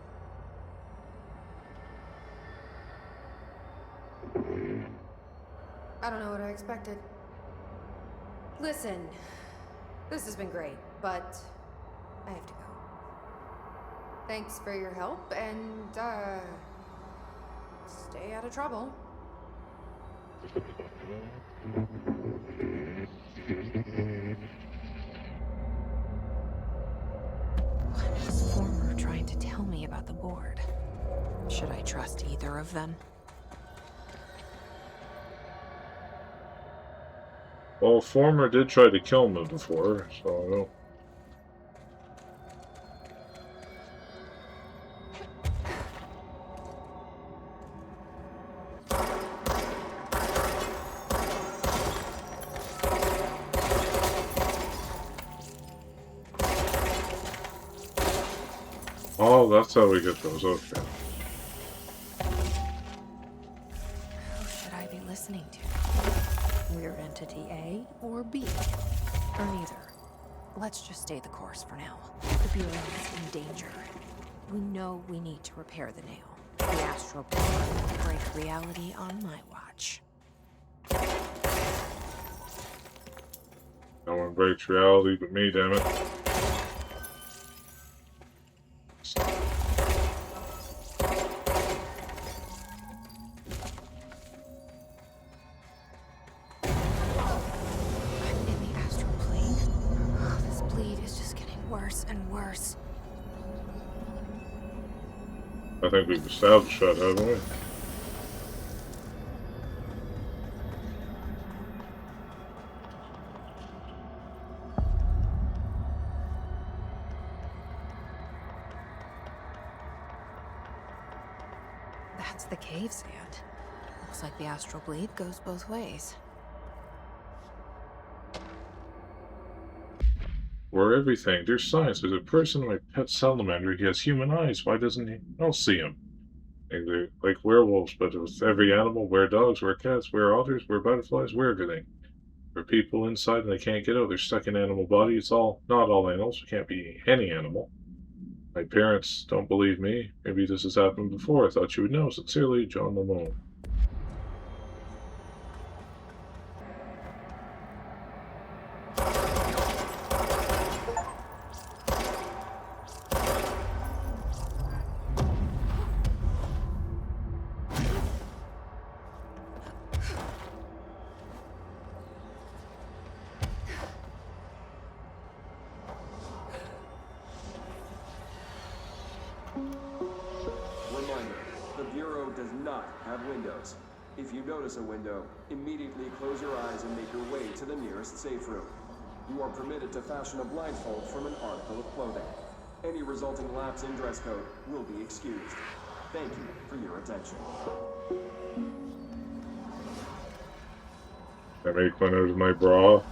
I don't know what I expected. Listen, this has been great, but I have to go. Thanks for your help, and, stay out of trouble. What was Former trying to tell me about the board? Should I trust either of them? Well, Former did try to kill me before, so I know. Oh, that's how we get those. Okay. Who should I be listening to? Weird Entity A or B? Or neither? Let's just stay the course for now. The Bureau is in danger. We know we need to repair the nail. The Astro Blade will break reality on my watch. No one breaks reality but me, damn it. I think we've established that, haven't we? That's the cave sand. Looks like the astral bleed goes both ways. We're everything. There's science. There's a person, my pet salamander. He has human eyes. Why doesn't he? I'll see him. They're like werewolves, but with every animal. We're dogs, we're cats, we're otters, we're butterflies, we're everything. We're people inside and they can't get out. They're stuck in animal body. It's all, not all animals. It can't be any animal. My parents don't believe me. Maybe this has happened before. I thought you would know. Sincerely, John Lamone. If you notice a window, immediately close your eyes and make your way to the nearest safe room. You are permitted to fashion a blindfold from an article of clothing. Any resulting lapse in dress code will be excused. Thank you for your attention. I make one out of my bra.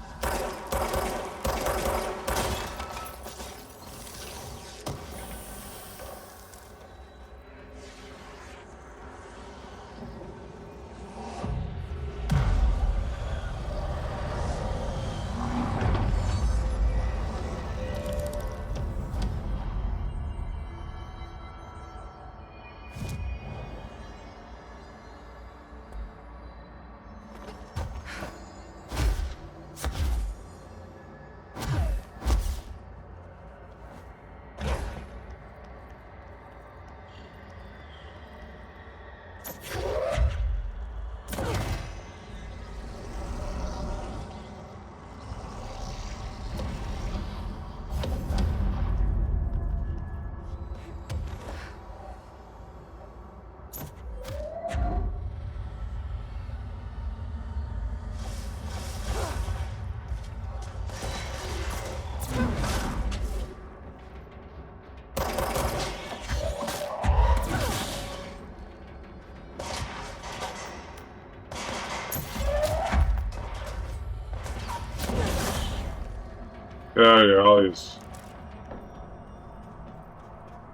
Yeah, you're always.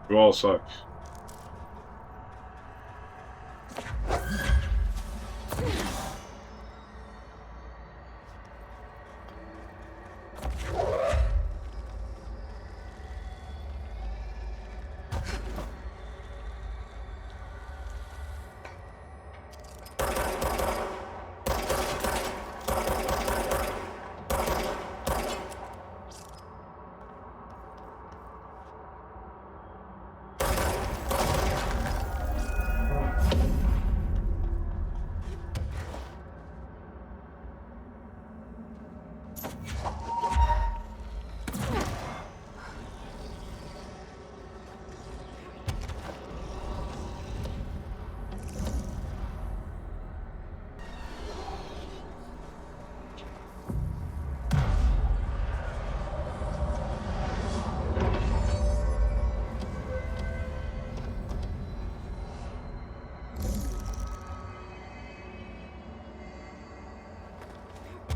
You all suck.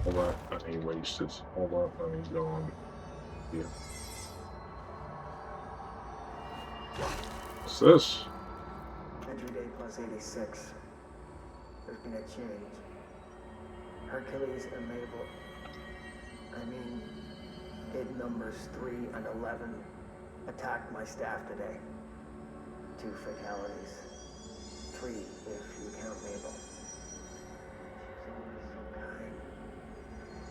All that money wasted. All that money gone. Yeah. What's this? Entry day plus 86. There's been a change. Hercules and Mabel. Bid numbers 3 and 11 attacked my staff today. 2 fatalities. 3 if you count Mabel. She's always so kind.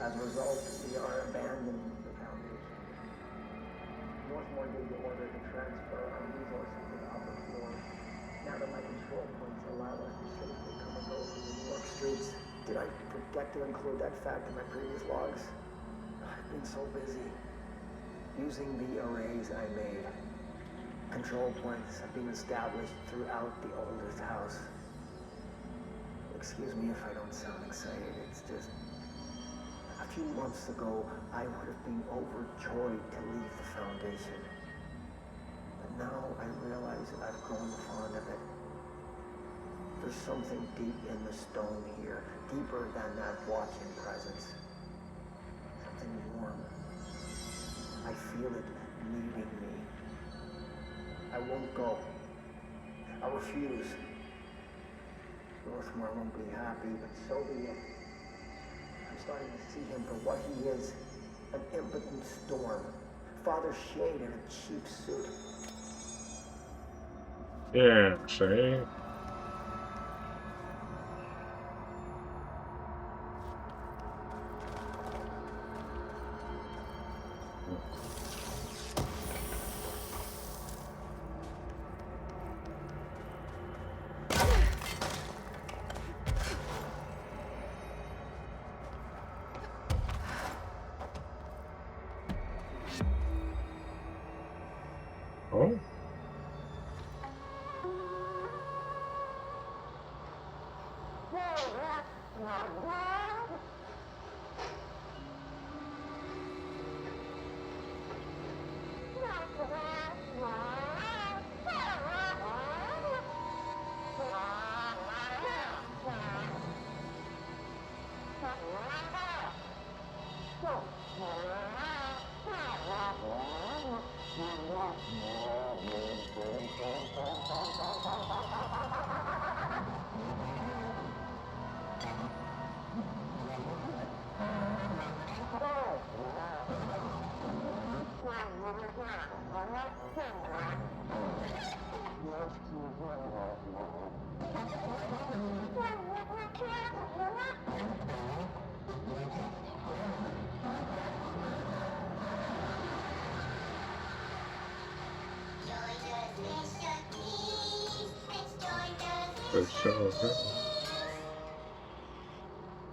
As a result, we are abandoning the Foundation. Northmore gave the order to transfer our resources to the upper floor. Now that my control points allow us to safely come and go through the New York streets. Did I forget to include that fact in my previous logs? I've been so busy. Using the arrays I made. Control points have been established throughout the oldest house. Excuse me if I don't sound excited, it's just... A few months ago, I would have been overjoyed to leave the Foundation. But now I realize I've grown fond of it. There's something deep in the stone here, deeper than that watching presence. Something warm. I feel it needing me. I won't go. I refuse. Northmore won't be happy, but so be it. I'm starting to see him for what he is. An impotent storm. Father Shade in a cheap suit. Yeah, see? Oh?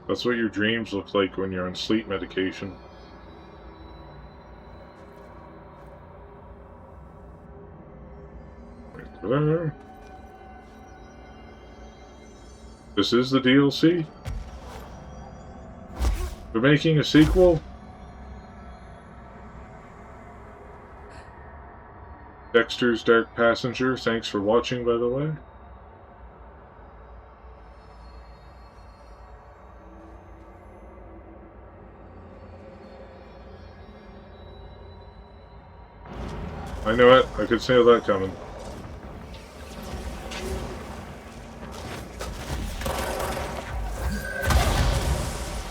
That's what your dreams look like when you're on sleep medication. Right there. This is the DLC? They're making a sequel? Dexter's Dark Passenger, thanks for watching, by the way. I knew it. I could see that coming.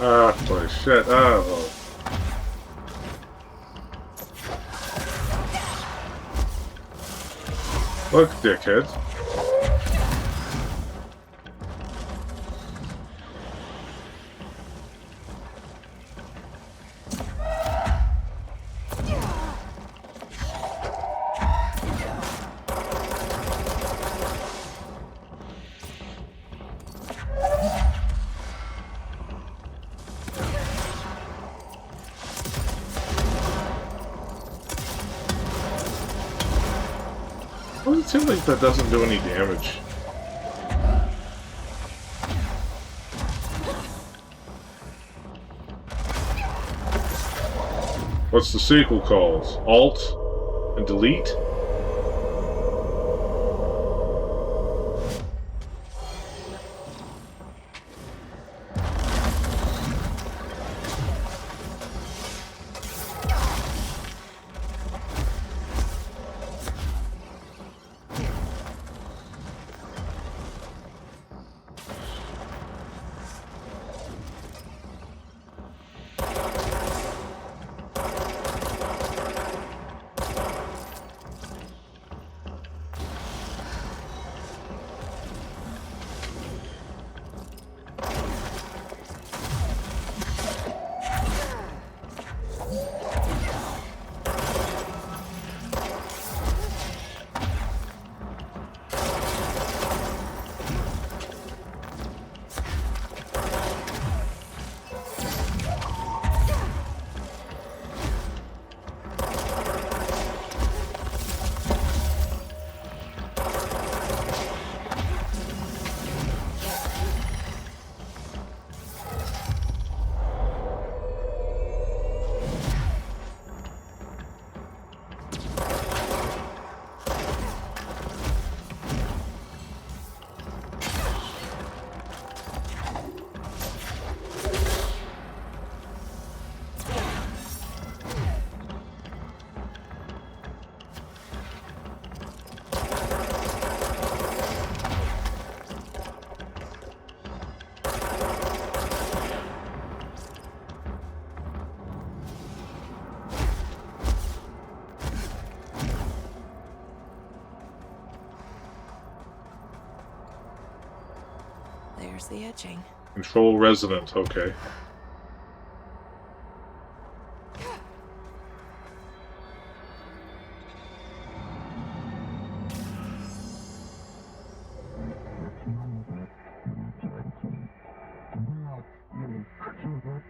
Ah, boy, shit. Ah, well. Look, dickhead. Well, it seems like that doesn't do any damage. What's the sequel called? Alt and delete? There's the etching. Control resident, okay.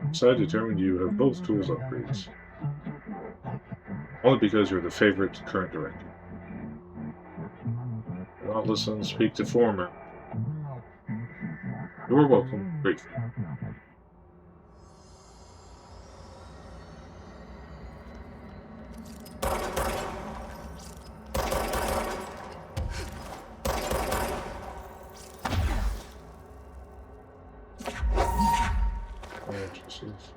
Inside determined you have both tools upgrades. Only because you're the favorite current director. Do not listen, speak to former. You are welcome, grateful. Oh, Jesus.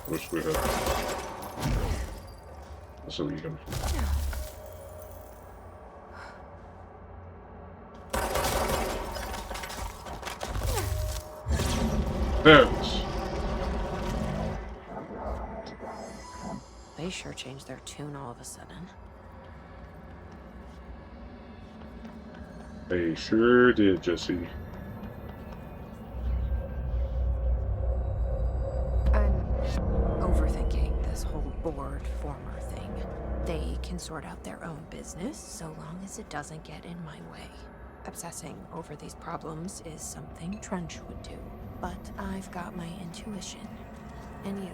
Wish we had. So we can. There it is. They sure changed their tune all of a sudden. They sure did, Jesse. I'm overthinking this whole board former thing. They can sort out their own business so long as it doesn't get in my way. Obsessing over these problems is something Trench would do, but I've got my intuition. And you.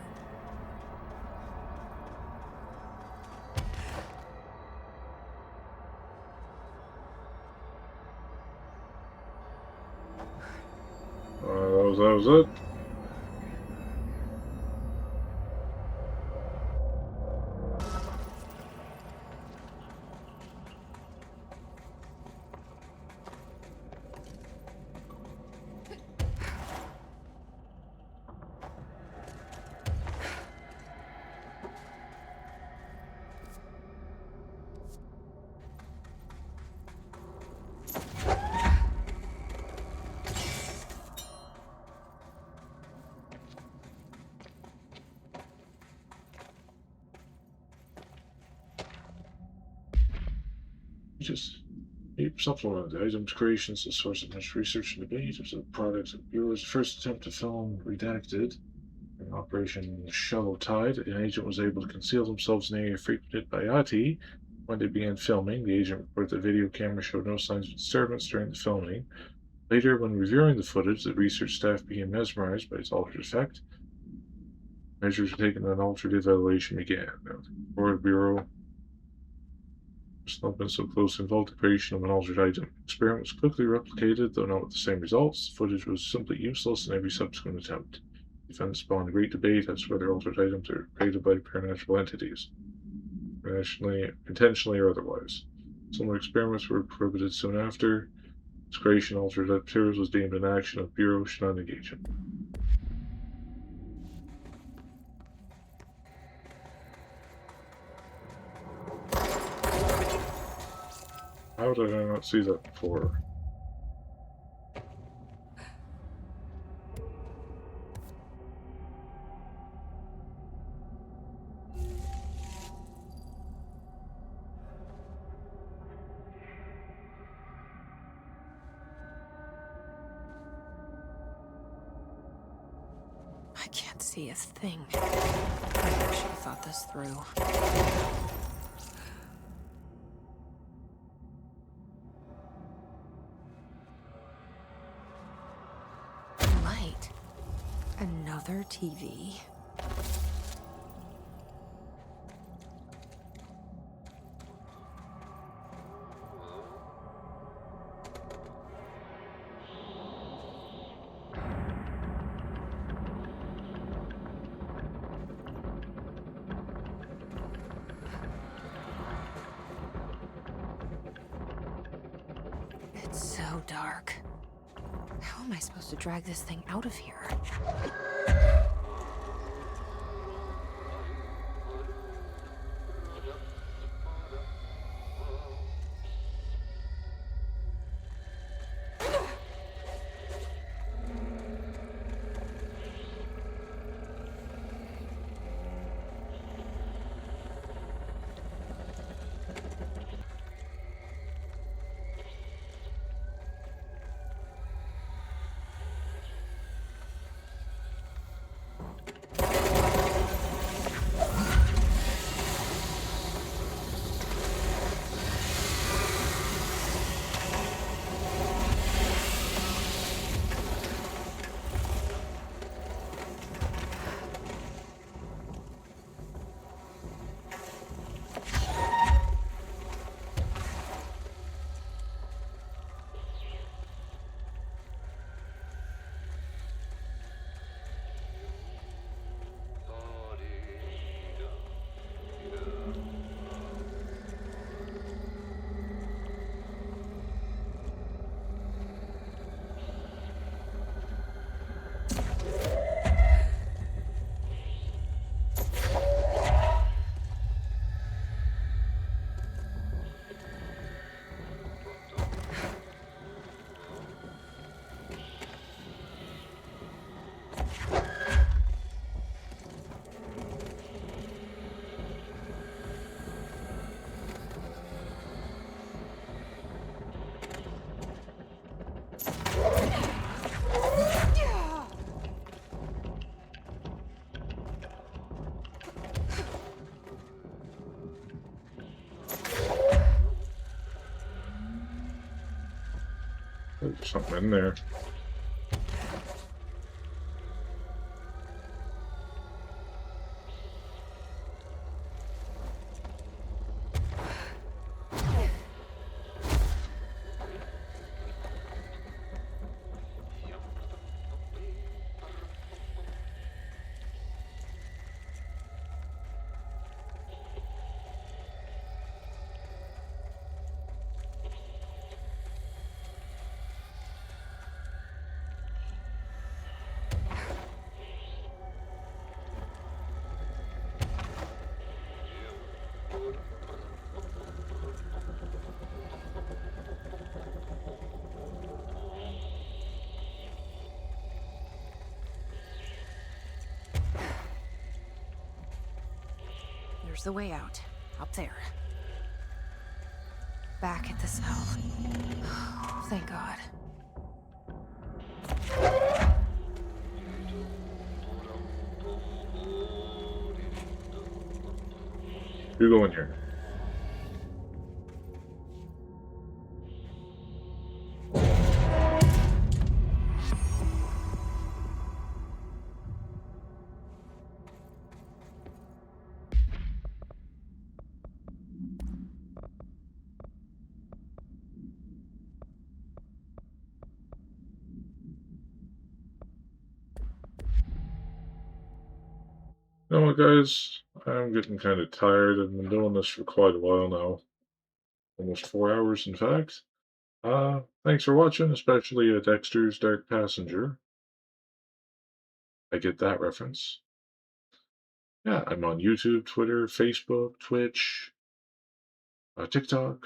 That was it. just supplement the item's creation is the source of much research and debate. As a product of Bureau's first attempt to film Redacted. In Operation Shallow Tide, an agent was able to conceal themselves in an area frequented by Ati. When they began filming, the agent reported the video camera showed no signs of disturbance during the filming. Later, when reviewing the footage, the research staff became mesmerized by its altered effect. Measures taken and an altered evaluation began. Now, the Florida Bureau has not been so close to involved the creation of an altered item. The experiment was quickly replicated, though not with the same results. The footage was simply useless in every subsequent attempt. The event spawned great debate as to whether altered items are created by supernatural entities, intentionally or otherwise. Similar experiments were prohibited soon after. Its creation of altered materials was deemed an action of Bureau should not engage in. How did I not see that before? I can't see a thing. I should have thought this through. Light. Another TV. It's so dark. How am I supposed to drag this thing out of here? There's something in there. There's the way out. Up there. Back at the cell. Thank God. You go in here. You know what, guys? I'm getting kind of tired. I've been doing this for quite a while now. Almost 4 hours, in fact. Thanks for watching, especially Dexter's Dark Passenger. I get that reference. Yeah, I'm on YouTube, Twitter, Facebook, Twitch, TikTok,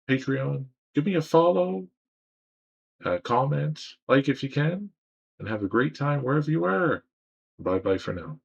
Patreon. Give me a follow, comment, like if you can, and have a great time wherever you are. Bye bye for now.